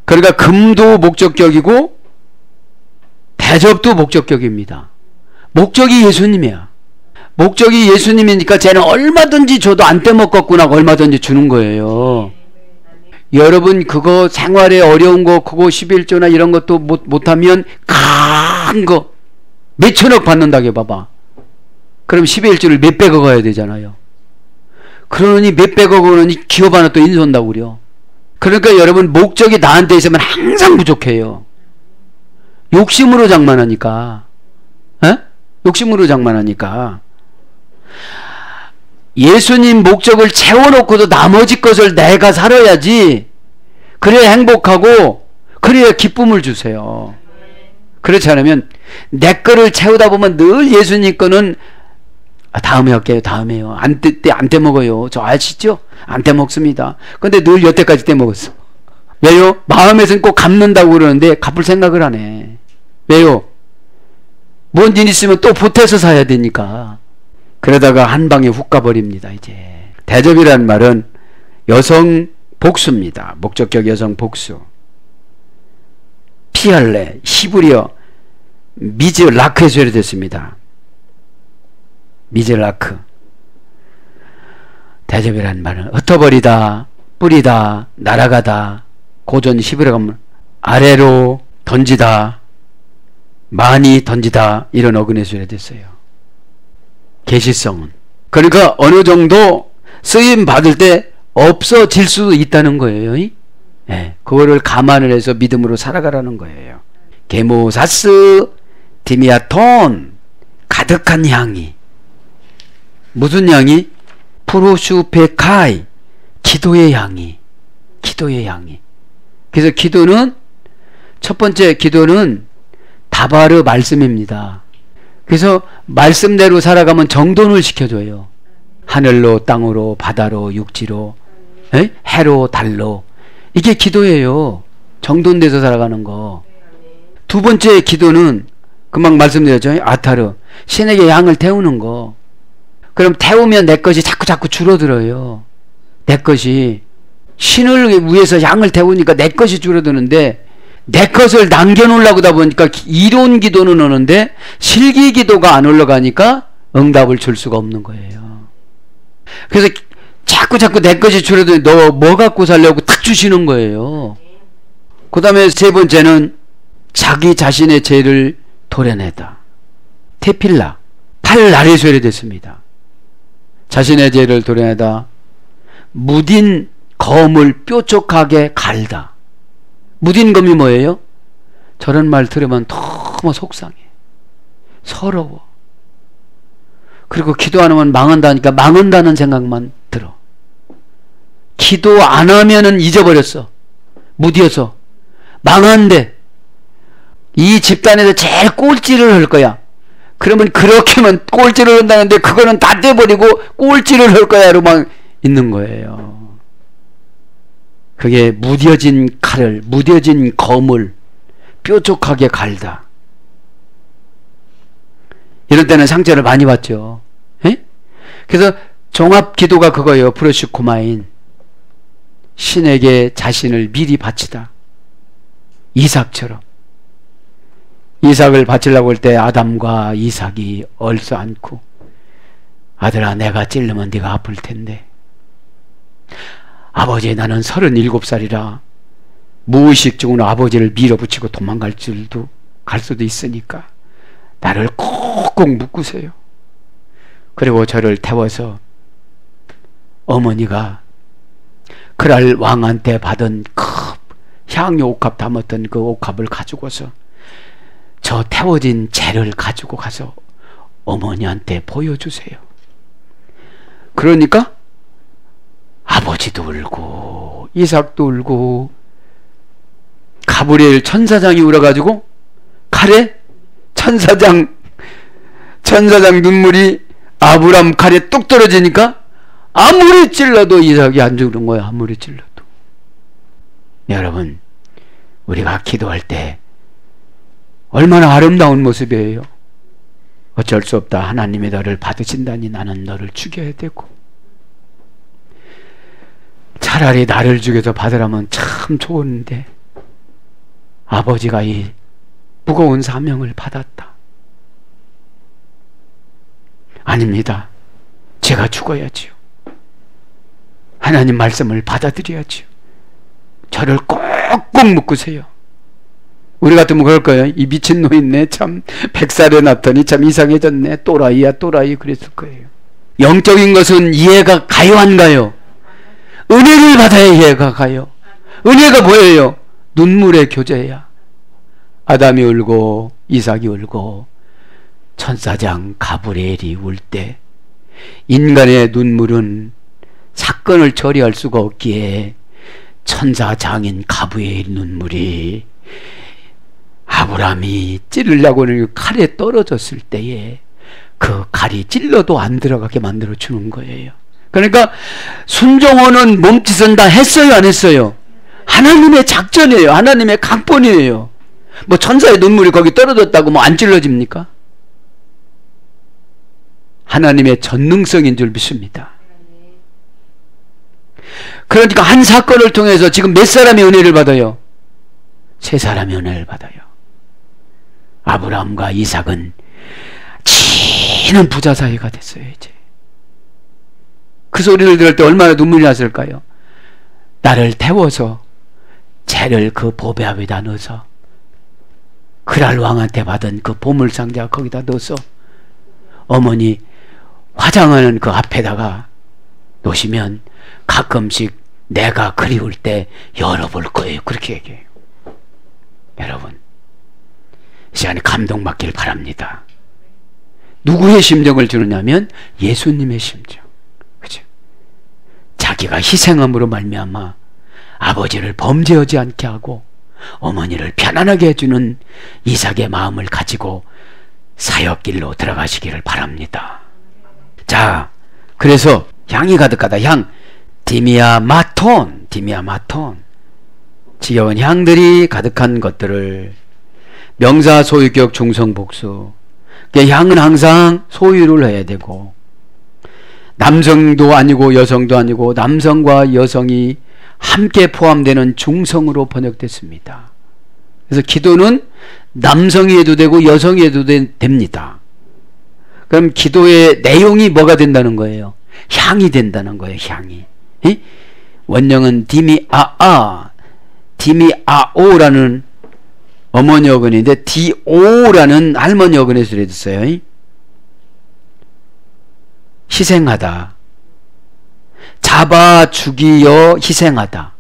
그러니까 금도 목적격이고 대접도 목적격입니다. 목적이 예수님이야. 목적이 예수님이니까 쟤는 얼마든지 줘도 안 떼먹겠구나 얼마든지 주는 거예요. 여러분 그거 생활에 어려운 거 그거 11조나 이런 것도 못하면 큰 거 몇천억 받는다고 해봐봐. 그럼 11조를 몇백억 가야 되잖아요. 그러니 몇백억 원이 기업 하나 또 인수한다고 그래요. 그러니까 여러분 목적이 나한테 있으면 항상 부족해요. 욕심으로 장만하니까. 에? 욕심으로 장만하니까. 예수님 목적을 채워놓고도 나머지 것을 내가 살아야지. 그래야 행복하고 그래야 기쁨을 주세요. 그렇지 않으면 내 거를 채우다 보면 늘 예수님 거는 다음에 할게요. 다음에요. 안 떼먹어요. 저 아시죠? 안 떼먹습니다. 근데 늘 여태까지 떼먹었어. 왜요? 마음에서는 꼭 갚는다고 그러는데 갚을 생각을 안 해. 왜요? 뭔 일 있으면 또 보태서 사야 되니까. 그러다가 한 방에 훅 가버립니다. 이제 대접이라는 말은 여성 복수입니다. 목적격 여성 복수. 피할레 히브리어 미즈라크에서 유래됐습니다. 미즈라크. 대접이라는 말은 흩어버리다, 뿌리다, 날아가다. 고전 히브리어 가면 아래로 던지다, 많이 던지다 이런 어근에서 유래됐어요. 계시성은 그러니까 어느 정도 쓰임 받을 때 없어질 수도 있다는 거예요. 네, 그거를 감안을 해서 믿음으로 살아가라는 거예요. 게모사스 디미아톤 가득한 향이. 무슨 향이? 프로슈페카이 기도의 향이. 기도의 향이. 그래서 기도는 첫 번째 기도는 다바르 말씀입니다. 그래서 말씀대로 살아가면 정돈을 시켜줘요. 하늘로 땅으로 바다로 육지로 해로 달로. 이게 기도예요. 정돈돼서 살아가는 거. 두 번째 기도는 금방 말씀드렸죠. 아타르. 신에게 양을 태우는 거. 그럼 태우면 내 것이 자꾸 줄어들어요. 내 것이. 신을 위해서 양을 태우니까 내 것이 줄어드는데 내 것을 남겨놓으려고 하다 보니까 이론 기도는 오는데 실기 기도가 안 올라가니까 응답을 줄 수가 없는 거예요. 그래서 자꾸 내 것이 줄어드니 너 뭐 갖고 살려고 탁 주시는 거예요. 그 다음에 세 번째는 자기 자신의 죄를 도려내다. 테필라. 팔 아래에서 유래됐습니다. 자신의 죄를 도려내다. 무딘 검을 뾰족하게 갈다. 무딘 검이 뭐예요? 저런 말 들으면 너무 속상해. 서러워. 그리고 기도 안 하면 망한다니까 망한다는 생각만 들어. 기도 안 하면은 잊어버렸어. 무디어서 망한데 이 집단에서 제일 꼴찌를 할 거야. 그러면 그렇게만 꼴찌를 한다는데 그거는 다 떼버리고 꼴찌를 할 거야로 막 있는 거예요. 그게 무뎌진 칼을, 무뎌진 검을 뾰족하게 갈다. 이럴 때는 상처를 많이 받죠. 에? 그래서 종합 기도가 그거예요. 프로시코마인. 신에게 자신을 미리 바치다. 이삭처럼. 이삭을 바치려고 할 때 아담과 이삭이 얼싸안고 아들아 내가 찔르면 네가 아플 텐데 아버지 나는 37살이라 무의식적으로 아버지를 밀어붙이고 도망갈 줄도 갈 수도 있으니까 나를 꼭꼭 묶으세요. 그리고 저를 태워서 어머니가 그랄 왕한테 받은 향유 옥합 담았던 그 옥합을 가지고서 저 태워진 재를 가지고 가서 어머니한테 보여주세요. 그러니까 아버지도 울고 이삭도 울고 가브리엘 천사장이 울어가지고 칼에 천사장 눈물이 아브람 칼에 뚝 떨어지니까 아무리 찔러도 이삭이 안 죽는 거야. 아무리 찔러도. 여러분 우리가 기도할 때 얼마나 아름다운 모습이에요. 어쩔 수 없다. 하나님이 너를 받으신다니 나는 너를 죽여야 되고 차라리 나를 죽여서 받으라면 참 좋은데 아버지가 이 무거운 사명을 받았다. 아닙니다. 제가 죽어야지요. 하나님 말씀을 받아들여야지요. 저를 꼭꼭 묶으세요. 우리 같으면 그럴 거예요. 이 미친놈이네. 참 100살에 났더니 참 이상해졌네. 또라이야 또라이 그랬을 거예요. 영적인 것은 이해가 가요 안 가요? 은혜를 받아야 이해가 가요. 은혜가 뭐예요? 눈물의 교제야. 아담이 울고 이삭이 울고 천사장 가브리엘이 울 때 인간의 눈물은 사건을 처리할 수가 없기에 천사장인 가브리엘 눈물이 아브라함이 찌르려고 하는 칼에 떨어졌을 때에 그 칼이 찔러도 안 들어가게 만들어 주는 거예요. 그러니까 순종원은 몸짓은 다 했어요 안 했어요? 하나님의 작전이에요. 하나님의 각본이에요. 뭐 천사의 눈물이 거기 떨어졌다고 뭐 안 찔러집니까? 하나님의 전능성인 줄 믿습니다. 그러니까 한 사건을 통해서 지금 몇 사람이 은혜를 받아요? 3사람이 은혜를 받아요. 아브라함과 이삭은 진한 부자 사이가 됐어요. 이제 그 소리를 들을 때 얼마나 눈물이 났을까요? 나를 태워서 재를 그 보배 앞에다 넣어서 그랄 왕한테 받은 그 보물상자 거기다 넣어서 어머니 화장하는 그 앞에다가 놓으시면 가끔씩 내가 그리울 때 열어볼 거예요. 그렇게 얘기해요. 여러분 이 시간에 감동받길 바랍니다. 누구의 심정을 주느냐면 예수님의 심정. 그죠? 자기가 희생함으로 말미암아 아버지를 범죄하지 않게 하고 어머니를 편안하게 해주는 이삭의 마음을 가지고 사역길로 들어가시기를 바랍니다. 자, 그래서 향이 가득하다. 향 디미아 마톤 지겨운 향들이 가득한 것들을 명사 소유격 중성 복수. 향은 항상 소유를 해야 되고 남성도 아니고 여성도 아니고 남성과 여성이 함께 포함되는 중성으로 번역됐습니다. 그래서 기도는 남성이 해도 되고 여성이 해도 됩니다. 그럼 기도의 내용이 뭐가 된다는 거예요? 향이 된다는 거예요. 향이. 원령은 디미아오라는 어머니 어근인데 디오라는 할머니 어근에서 해줬어요. 희생하다. 잡아 죽이어 희생하다.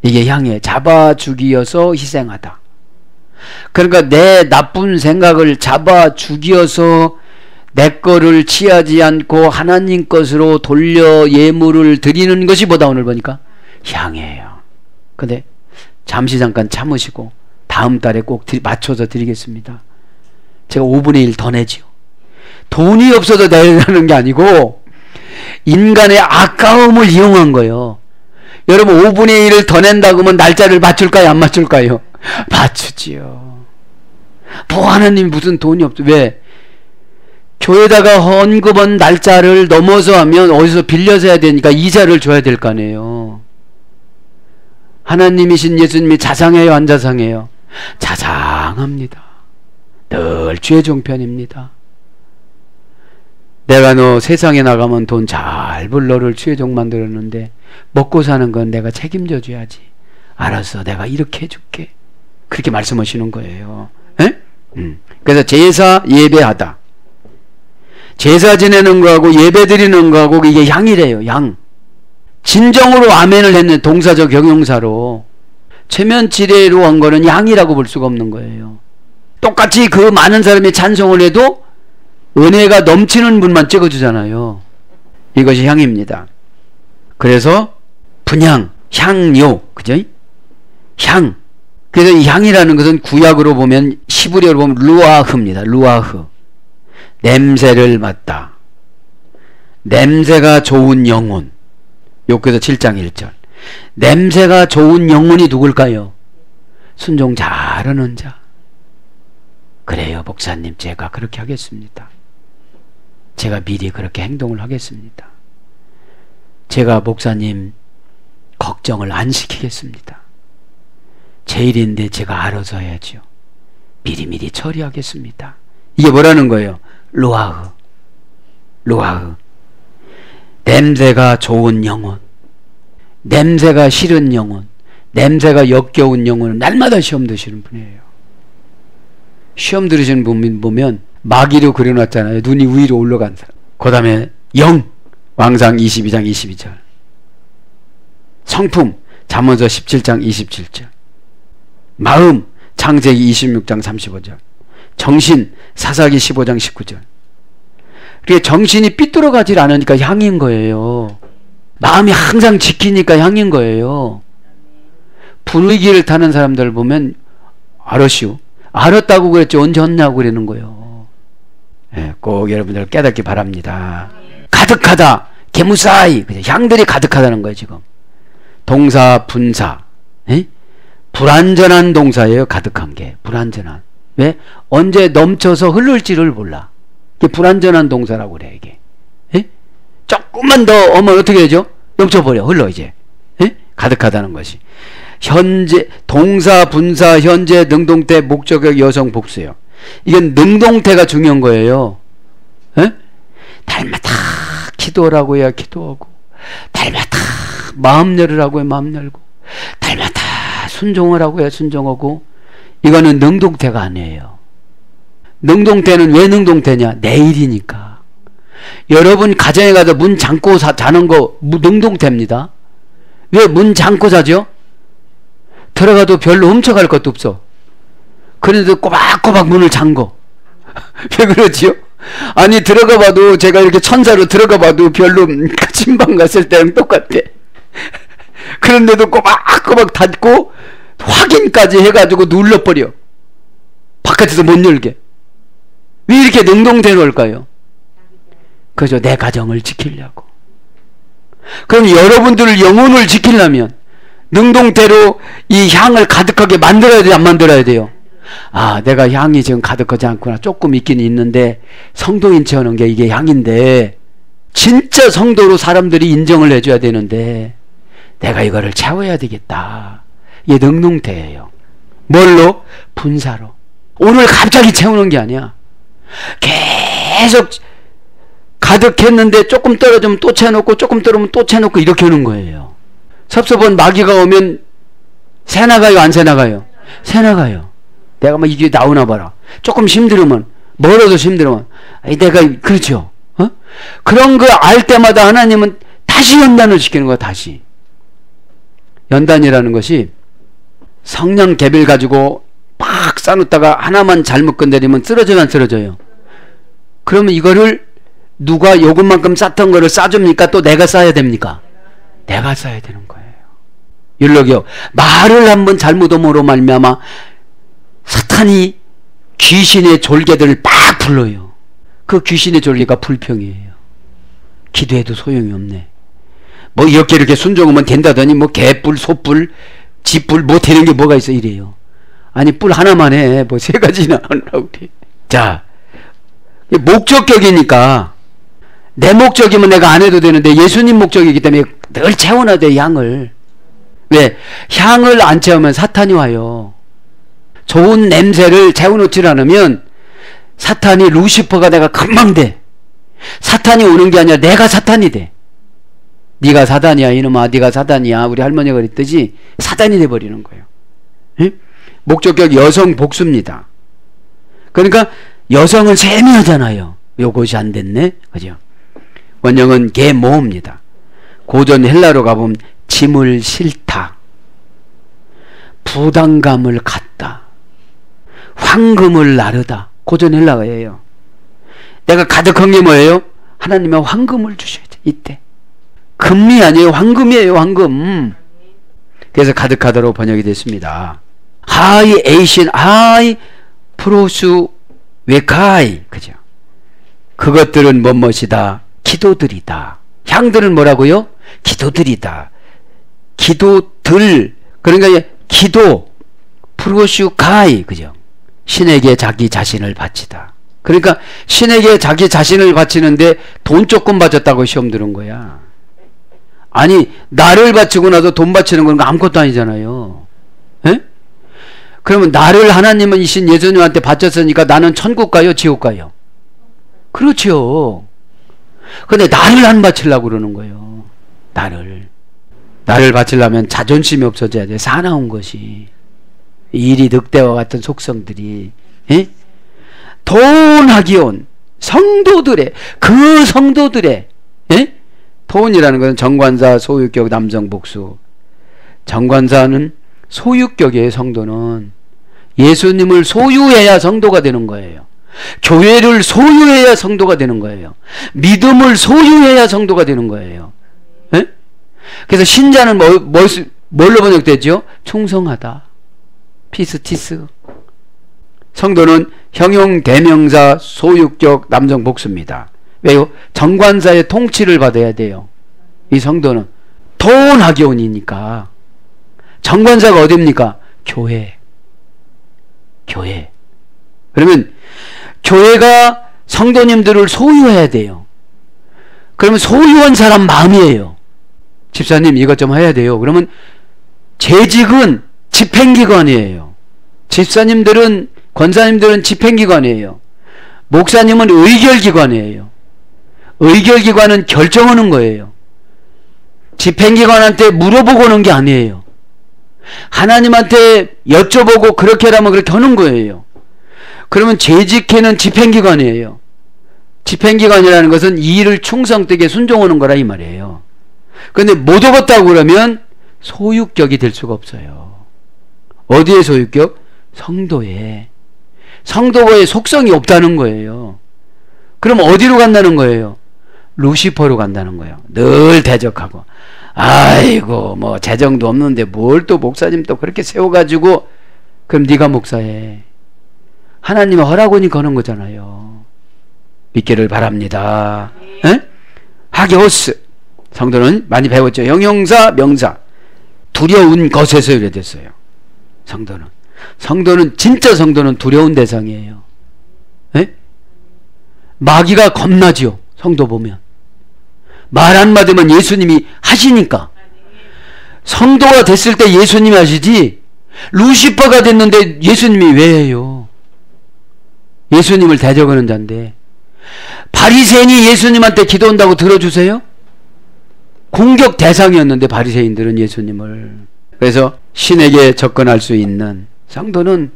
이게 향이에요. 잡아 죽이어서 희생하다. 그러니까 내 나쁜 생각을 잡아 죽이어서 내 거를 취하지 않고 하나님 것으로 돌려 예물을 드리는 것이 뭐다 오늘 보니까? 향이에요. 근데 잠시 잠깐 참으시고 다음 달에 꼭 맞춰서 드리겠습니다. 제가 5분의 1 더 내지요. 돈이 없어도 내라는 게 아니고 인간의 아까움을 이용한 거예요. 여러분 5분의 1을 더 낸다고 하면 날짜를 맞출까요? 안 맞출까요? 맞추지요. 뭐 하나님이 무슨 돈이 없어. 왜? 교회다가 헌금한 날짜를 넘어서 하면 어디서 빌려서 해야 되니까 이자를 줘야 될 거 아니에요. 하나님이신 예수님이 자상해요? 안 자상해요? 자상합니다. 늘 주의 종편입니다. 내가 너 세상에 나가면 돈 잘 벌 너를 주의 종 만들었는데 먹고 사는 건 내가 책임져 줘야지. 알았어, 내가 이렇게 해줄게. 그렇게 말씀하시는 거예요. 그래서 제사 예배하다. 제사 지내는 거하고 예배 드리는 거하고 이게 양이래요. 양. 진정으로 아멘을 했는 동사적 형용사로 최면치레로 한 거는 양이라고 볼 수가 없는 거예요. 똑같이 그 많은 사람이 찬송을 해도 은혜가 넘치는 분만 찍어주잖아요. 이것이 향입니다. 그래서 분향, 향요, 그죠? 향. 그래서 이 향이라는 것은 구약으로 보면 시브리어로 보면 루아흐입니다. 루아흐. 냄새를 맡다. 냄새가 좋은 영혼. 욥기서 7장 1절. 냄새가 좋은 영혼이 누굴까요? 순종 잘하는 자. 그래요, 목사님. 제가 그렇게 하겠습니다. 제가 미리 그렇게 행동을 하겠습니다. 제가 목사님 걱정을 안 시키겠습니다. 제 일인데 제가 알아서 해야죠. 미리미리 처리하겠습니다. 이게 뭐라는 거예요? 루아흐. 루아흐. 냄새가 좋은 영혼, 냄새가 싫은 영혼, 냄새가 역겨운 영혼은 날마다 시험 드시는 분이에요. 시험 들으시는 분 보면 마귀로 그려놨잖아요. 눈이 위로 올라간 사람. 그 다음에 영, 왕상 22장 22절. 성품, 잠언서 17장 27절. 마음, 창세기 26장 35절. 정신, 사사기 15장 19절. 그게 정신이 삐뚤어가질 않으니까 향인 거예요. 마음이 항상 지키니까 향인 거예요. 분위기를 타는 사람들 보면 알았슈. 알았다고 그랬지 언제 했냐고 그러는 거예요. 네, 꼭 여러분들 깨닫기 바랍니다. 가득하다. 개무사이. 향들이 가득하다는 거예요 지금. 동사 분사. 에? 불완전한 동사예요. 가득한 게. 불완전한. 왜? 언제 넘쳐서 흐를지를 몰라. 이게 불완전한 동사라고 그래 이게. 에? 조금만 더 오면 어떻게 되죠? 넘쳐버려. 흘러 이제. 에? 가득하다는 것이. 현재 동사 분사 현재 능동태 목적격 여성 복수예요. 이건 능동태가 중요한 거예요. 에? 달마다 기도하라고 해야 기도하고, 달마다 마음 열으라고 해야 마음 열고, 달마다 순종하라고 해야 순종하고. 이거는 능동태가 아니에요. 능동태는 왜 능동태냐? 내일이니까. 여러분 가정에 가서 문 잠고 자는 거 능동태입니다. 왜 문 잠고 자죠? 들어가도 별로 훔쳐갈 것도 없어. 그런데도 꼬박꼬박 문을 잠궈. 왜 그러지요? 아니 들어가 봐도, 제가 이렇게 천사로 들어가 봐도 별로 침방 갔을 때랑 똑같아. 그런데도 꼬박꼬박 닫고 확인까지 해가지고 눌러버려. 바깥에서 못 열게. 왜 이렇게 능동태 놓을까요? 그죠? 내 가정을 지키려고. 그럼 여러분들 영혼을 지키려면 능동태로 이 향을 가득하게 만들어야 돼요? 안 만들어야 돼요? 아, 내가 향이 지금 가득하지 않구나. 조금 있긴 있는데 성도인 채우는 게 이게 향인데, 진짜 성도로 사람들이 인정을 해줘야 되는데 내가 이거를 채워야 되겠다. 이게 능동태예요. 뭘로? 분사로. 오늘 갑자기 채우는 게 아니야. 계속 가득했는데 조금 떨어지면 또 채워놓고, 조금 떨어지면 또 채워놓고, 이렇게 하는 거예요. 섭섭한 마귀가 오면 새 나가요? 안 새 나가요? 새 나가요. 내가 막 이게 나오나 봐라. 조금 힘들으면, 멀어도 힘들으면, 내가, 그렇죠? 어? 그런 거 알 때마다 하나님은 다시 연단을 시키는 거야. 다시. 연단이라는 것이 성냥 개비를 가지고 팍 싸놓다가 하나만 잘못 건드리면 쓰러져요, 안 쓰러져요? 그러면 이거를 누가 요금만큼 쌌던 거를 싸줍니까? 또 내가 싸야 됩니까? 내가 싸야 되는 거예요. 율로기요. 말을 한번 잘못함으로 말미암아 사탄이 귀신의 졸개들을 막 불러요. 그 귀신의 졸개가 불평이에요. 기도해도 소용이 없네. 뭐 이렇게 순종하면 된다더니 뭐 개뿔, 소뿔, 쥐뿔 뭐 되는 게 뭐가 있어 이래요. 아니 뿔 하나만 해. 뭐 세 가지나 하라고 그래. 자, 목적격이니까 내 목적이면 내가 안 해도 되는데 예수님 목적이기 때문에 늘 채워놔야 돼. 향을. 왜? 향을 안 채우면 사탄이 와요. 좋은 냄새를 채워놓지 않으면 사탄이 루시퍼가 내가 금방 돼. 사탄이 오는 게 아니라 내가 사탄이 돼. 네가 사단이야 이놈아, 네가 사단이야. 우리 할머니가 그랬듯이 사단이 돼버리는 거예요. 응? 목적격 여성 복수입니다. 그러니까 여성을 세미하잖아요. 요것이 안 됐네. 그죠? 원형은 계모입니다. 고전 헬라로 가보면 짐을 싫다, 부담감을 갖다, 황금을 나르다. 고전 헬라어예요. 내가 가득한 게 뭐예요? 하나님의 황금을 주셔야 돼. 이때 금이 아니에요. 황금이에요. 황금. 그래서 가득하다로 번역이 됐습니다. 하이 에이신 하이 프로수 웨카이. 그죠? 그것들은 뭐뭇이다? 기도들이다. 향들은 뭐라고요? 기도들이다. 기도들. 그러니까 기도 프로슈 가이. 그죠? 신에게 자기 자신을 바치다. 그러니까 신에게 자기 자신을 바치는데 돈 조금 바쳤다고 시험 들은 거야. 아니 나를 바치고 나서 돈 바치는 건 아무것도 아니잖아요. 에? 그러면 나를 하나님은 이신 예수님한테 바쳤으니까 나는 천국 가요? 지옥 가요? 그렇죠. 근데 나를 안 바치려고 그러는 거예요. 나를 바치려면 자존심이 없어져야 돼. 사나운 것이. 일이 늑대와 같은 속성들이. 에? 돈하기온 성도들의 그 성도들의 에? 돈이라는 것은 정관사 소유격 남성 복수. 정관사는 소유격이에요. 성도는 예수님을 소유해야 성도가 되는 거예요. 교회를 소유해야 성도가 되는 거예요. 믿음을 소유해야 성도가 되는 거예요. 에? 그래서 신자는 뭘로 번역되죠? 충성하다. 피스티스. 성도는 형용 대명사 소유격 남성 복수입니다. 왜요? 정관사의 통치를 받아야 돼요. 이 성도는 돈하기온이니까. 정관사가 어디입니까? 교회. 그러면 교회가 성도님들을 소유해야 돼요. 그러면 소유한 사람 마음이에요. 집사님 이것 좀 해야 돼요. 그러면 재직은 집행기관이에요. 집사님들은 권사님들은 집행기관이에요. 목사님은 의결기관이에요. 의결기관은 결정하는 거예요. 집행기관한테 물어보고 오는 게 아니에요. 하나님한테 여쭤보고 그렇게 하라면 그렇게 하는 거예요. 그러면 재직회는 집행기관이에요. 집행기관이라는 것은 이 일을 충성되게 순종하는 거라 이 말이에요. 그런데 못 얻었다고 그러면 소유격이 될 수가 없어요. 어디에 소유격? 성도에. 성도의 속성이 없다는 거예요. 그럼 어디로 간다는 거예요? 루시퍼로 간다는 거예요. 늘 대적하고. 아이고 뭐 재정도 없는데 뭘 또 목사님 또 그렇게 세워가지고. 그럼 네가 목사해. 하나님의 허락원이 거는 거잖아요. 믿기를 바랍니다. 에? 하게오스. 성도는 많이 배웠죠. 형용사 명사. 두려운 것에서 유래됐어요. 성도는 진짜 성도는 두려운 대상이에요. 에? 마귀가 겁나죠. 성도 보면 말 한마디면 예수님이 하시니까. 성도가 됐을 때 예수님이 하시지 루시퍼가 됐는데 예수님이 왜 해요? 예수님을 대적하는 자인데. 바리새인이 예수님한테 기도한다고 들어주세요? 공격 대상이었는데 바리새인들은 예수님을. 그래서 신에게 접근할 수 있는 성도는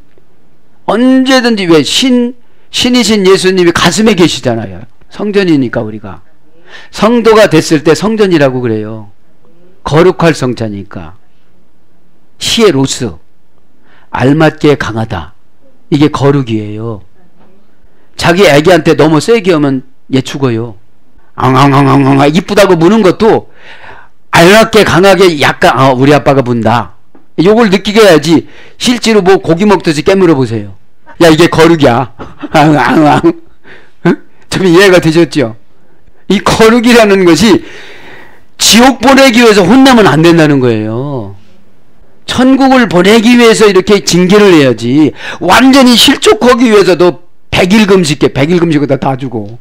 언제든지. 왜? 신이신 예수님이 가슴에 계시잖아요. 성전이니까. 우리가 성도가 됐을 때 성전이라고 그래요. 거룩할 성자니까. 히에로스, 알맞게 강하다. 이게 거룩이에요. 자기 애기한테 너무 세게 하면 얘 죽어요. 앙앙앙앙앙 이쁘다고 무는 것도 알맞게 강하게 약간 우리 아빠가 문다. 요걸 느끼게 해야지. 실제로 뭐 고기 먹듯이 깨물어 보세요. 야 이게 거룩이야. 앙앙앙. 좀 이해가 되셨죠? 이 거룩이라는 것이 지옥 보내기 위해서 혼나면 안 된다는 거예요. 천국을 보내기 위해서 이렇게 징계를 해야지. 완전히 실족하기 위해서도 100일 금식해. 100일 금식하다 다 주고.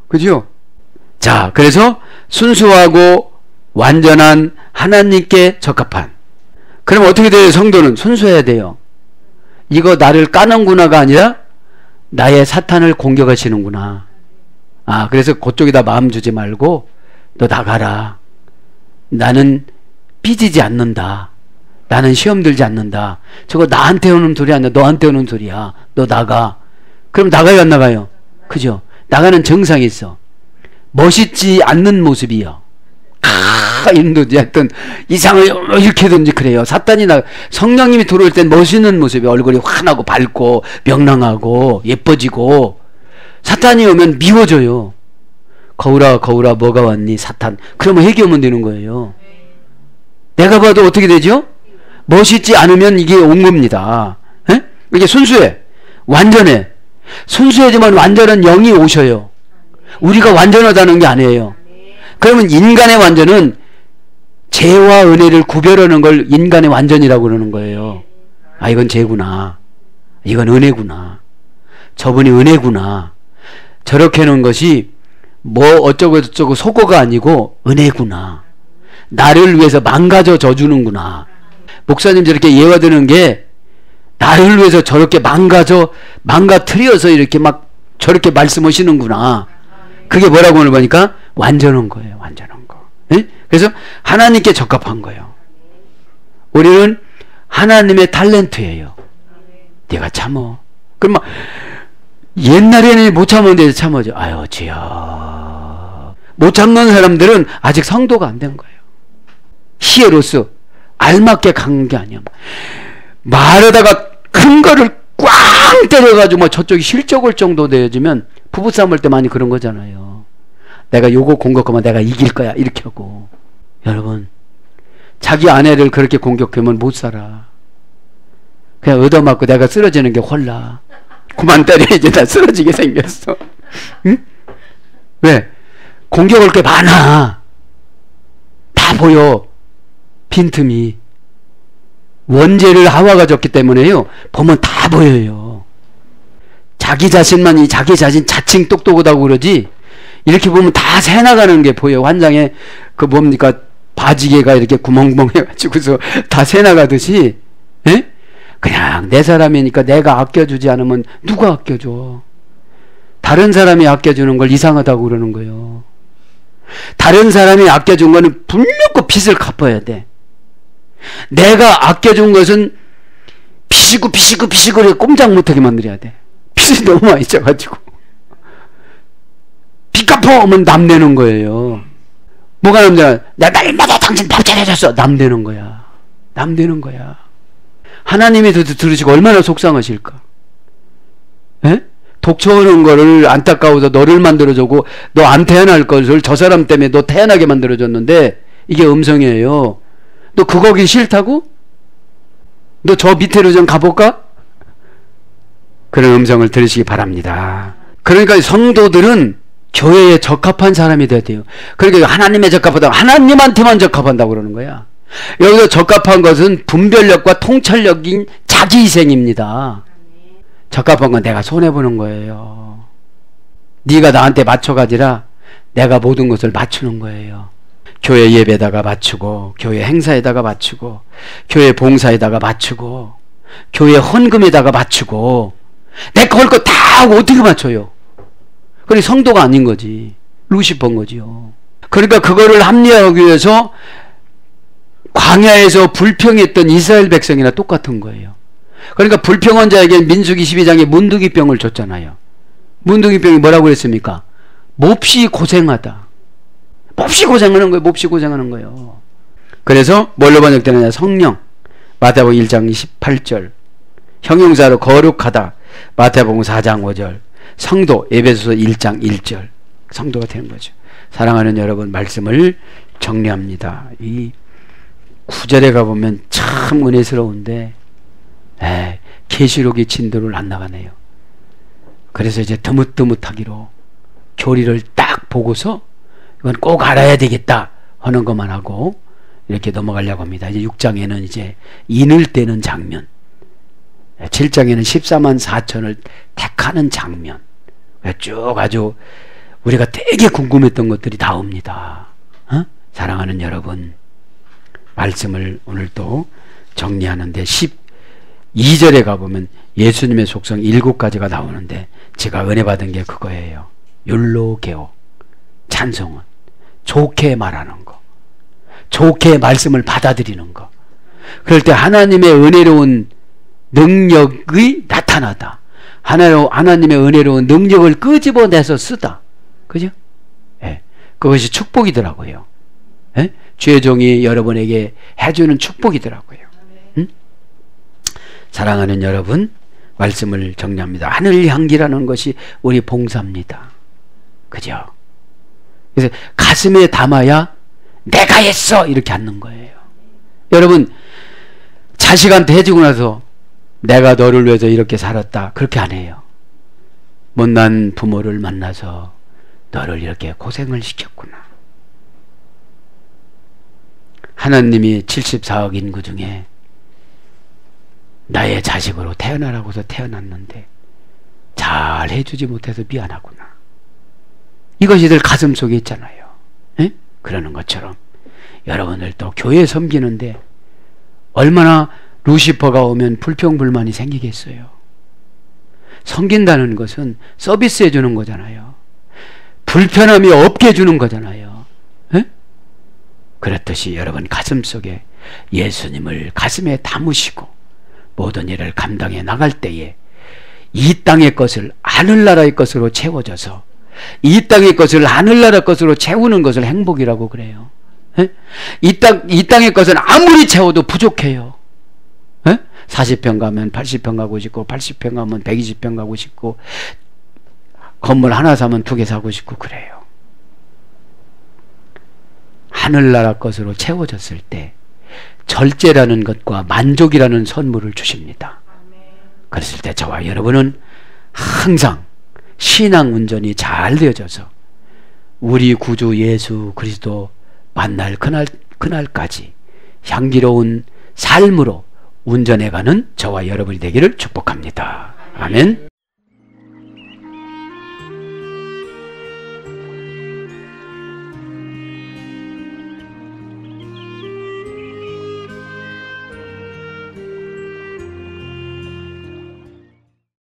그죠? 자, 그래서 순수하고 완전한 하나님께 적합한. 그럼 어떻게 돼요? 성도는 순수해야 돼요. 이거 나를 까는구나가 아니라 나의 사탄을 공격하시는구나. 그래서 그쪽에다 마음 주지 말고 너 나가라. 나는 삐지지 않는다. 나는 시험 들지 않는다. 저거 나한테 오는 소리 아니야. 너한테 오는 소리야. 너 나가. 그럼 나가요 안 나가요? 그죠? 나가는 정상이 있어. 멋있지 않는 모습이요. 인도지 하여튼 이상을 일으키든지 그래요. 사탄이 성령님이 들어올 땐 멋있는 모습이 얼굴이 환하고 밝고 명랑하고 예뻐지고, 사탄이 오면 미워져요. 거울아 거울아 뭐가 왔니 사탄. 그러면 회개하면 되는 거예요. 내가 봐도 어떻게 되죠? 멋있지 않으면 이게 온 겁니다. 에? 이게 순수해. 완전해. 순수하지만 완전한 영이 오셔요. 우리가 완전하다는 게 아니에요. 그러면 인간의 완전은 죄와 은혜를 구별하는 걸 인간의 완전이라고 그러는 거예요. 이건 죄구나. 이건 은혜구나. 저분이 은혜구나. 저렇게 하는 것이 뭐 어쩌고 저쩌고 속어가 아니고 은혜구나. 나를 위해서 망가져 져주는구나. 목사님 저렇게 예화드는 게 나를 위해서 저렇게 망가뜨려서 이렇게 막 저렇게 말씀하시는구나. 그게 뭐라고 하는 거니까 완전한 거예요. 완전한 거. 네? 그래서 하나님께 적합한 거예요. 우리는 하나님의 탤런트예요. 네가 참어. 그럼 막 옛날에는 못 참았는데 참아줘. 아유 주여. 못 참는 사람들은 아직 성도가 안 된 거예요. 히에로스 알맞게 간 게 아니야. 말하다가 큰 거를 꽝 때려가지고 뭐 저쪽이 실족할 정도 되어지면 부부싸움 할 때 많이 그런 거잖아요. 내가 요거 공격하면 내가 이길 거야 이렇게 하고. 여러분 자기 아내를 그렇게 공격하면 못 살아. 그냥 얻어맞고 내가 쓰러지는 게 홀라. 그만 때려. 이제 나 쓰러지게 생겼어. 응? 왜? 공격할 게 많아. 다 보여. 빈틈이. 원죄를 하와가 줬기 때문에요. 보면 다 보여요. 자기 자신만이 자기 자신 자칭 똑똑하다고 그러지, 이렇게 보면 다 새나가는 게 보여. 환장에 그 뭡니까 바지개가 이렇게 구멍구멍 해가지고서 다 새나가듯이. 에? 그냥 내 사람이니까 내가 아껴주지 않으면 누가 아껴줘. 다른 사람이 아껴주는 걸 이상하다고 그러는 거예요. 다른 사람이 아껴준 거는 분명히 빚을 갚아야 돼. 내가 아껴준 것은 피시고 꼼짝 못하게 만들어야 돼. 빚이 너무 많이 져가지고. 빚 갚아! 하면 남 되는 거예요. 뭐가 남자? 날마다 당신 밥 잘해줬어! 남 되는 거야. 남 되는 거야. 하나님이 들으시고 얼마나 속상하실까? 에? 독초하는 거를 안타까워서 너를 만들어주고 너 안 태어날 것을 저 사람 때문에 너 태어나게 만들어줬는데 이게 음성이에요. 너 그거 하기 싫다고? 너 저 밑으로 좀 가볼까? 그런 음성을 들으시기 바랍니다. 그러니까 성도들은 교회에 적합한 사람이 돼야 돼요. 그러니까 하나님에 적합하다, 하나님한테만 적합한다고 그러는 거야. 여기서 적합한 것은 분별력과 통찰력인 자기희생입니다. 적합한 건 내가 손해보는 거예요. 네가 나한테 맞춰가지라 내가 모든 것을 맞추는 거예요. 교회 예배에다가 맞추고, 교회 행사에다가 맞추고, 교회 봉사에다가 맞추고, 교회 헌금에다가 맞추고, 내가 할 거 다 하고 어떻게 맞춰요? 그게 성도가 아닌 거지. 루시퍼인 거지요. 그러니까 그거를 합리화하기 위해서 광야에서 불평했던 이스라엘 백성이나 똑같은 거예요. 그러니까 불평한 자에게 민수기 12장에 문두기병을 줬잖아요. 문두기병이 뭐라고 그랬습니까? 몹시 고생하다. 몹시 고생하는 거예요. 몹시 고생하는 거예요. 그래서 뭘로 번역되느냐? 성령. 마태복음 1장 28절. 형용사로 거룩하다. 마태복음 4장 5절. 성도, 에베소서 1장 1절 성도가 되는 거죠. 사랑하는 여러분, 말씀을 정리합니다. 이 9절에 가보면 참 은혜스러운데 계시록이 진도를 안 나가네요. 그래서 이제 드뭇드뭇하기로 교리를 딱 보고서 이건 꼭 알아야 되겠다 하는 것만 하고 이렇게 넘어가려고 합니다. 이제 6장에는 이제 인을 떼는 장면, 7장에는 14만 4천을 택하는 장면, 쭉 아주 우리가 되게 궁금했던 것들이 나옵니다. 사랑하는 여러분, 말씀을 오늘 또 정리하는데 12절에 가보면 예수님의 속성 7가지가 나오는데 제가 은혜 받은 게 그거예요. 율로게오, 찬송은 좋게 말하는 거, 좋게 말씀을 받아들이는 거. 그럴 때 하나님의 은혜로운 능력이 나타나다. 하나님의 은혜로운 능력을 끄집어내서 쓰다. 그죠? 예. 그것이 축복이더라고요. 예? 주의 종이 여러분에게 해주는 축복이더라고요. 사랑하는 여러분, 말씀을 정리합니다. 하늘 향기라는 것이 우리 봉사입니다. 그죠? 그래서 가슴에 담아야 내가 했어 이렇게 앉는 거예요. 여러분, 자식한테 해주고 나서 내가 너를 위해서 이렇게 살았다 그렇게 안 해요. 못난 부모를 만나서 너를 이렇게 고생을 시켰구나. 하나님이 74억 인구 중에 나의 자식으로 태어나라고서 태어났는데 잘 해주지 못해서 미안하구나. 이것이 늘 가슴속에 있잖아요. 에? 그러는 것처럼 여러분들도 교회 섬기는데 얼마나 루시퍼가 오면 불평불만이 생기겠어요. 섬긴다는 것은 서비스해 주는 거잖아요. 불편함이 없게 해주는 거잖아요. 에? 그렇듯이 여러분 가슴속에 예수님을 가슴에 담으시고 모든 일을 감당해 나갈 때에 이 땅의 것을 하늘나라의 것으로 채워져서 이 땅의 것을 하늘나라 것으로 채우는 것을 행복이라고 그래요. 에? 이 땅의 것은 아무리 채워도 부족해요. 에? 40평 가면 80평 가고 싶고 80평 가면 120평 가고 싶고 건물 하나 사면 2개 사고 싶고 그래요. 하늘나라 것으로 채워졌을 때 절제라는 것과 만족이라는 선물을 주십니다. 그랬을 때 저와 여러분은 항상 신앙 운전이 잘 되어져서 우리 구주 예수 그리스도 만날 그날까지 향기로운 삶으로 운전해가는 저와 여러분이 되기를 축복합니다. 아멘.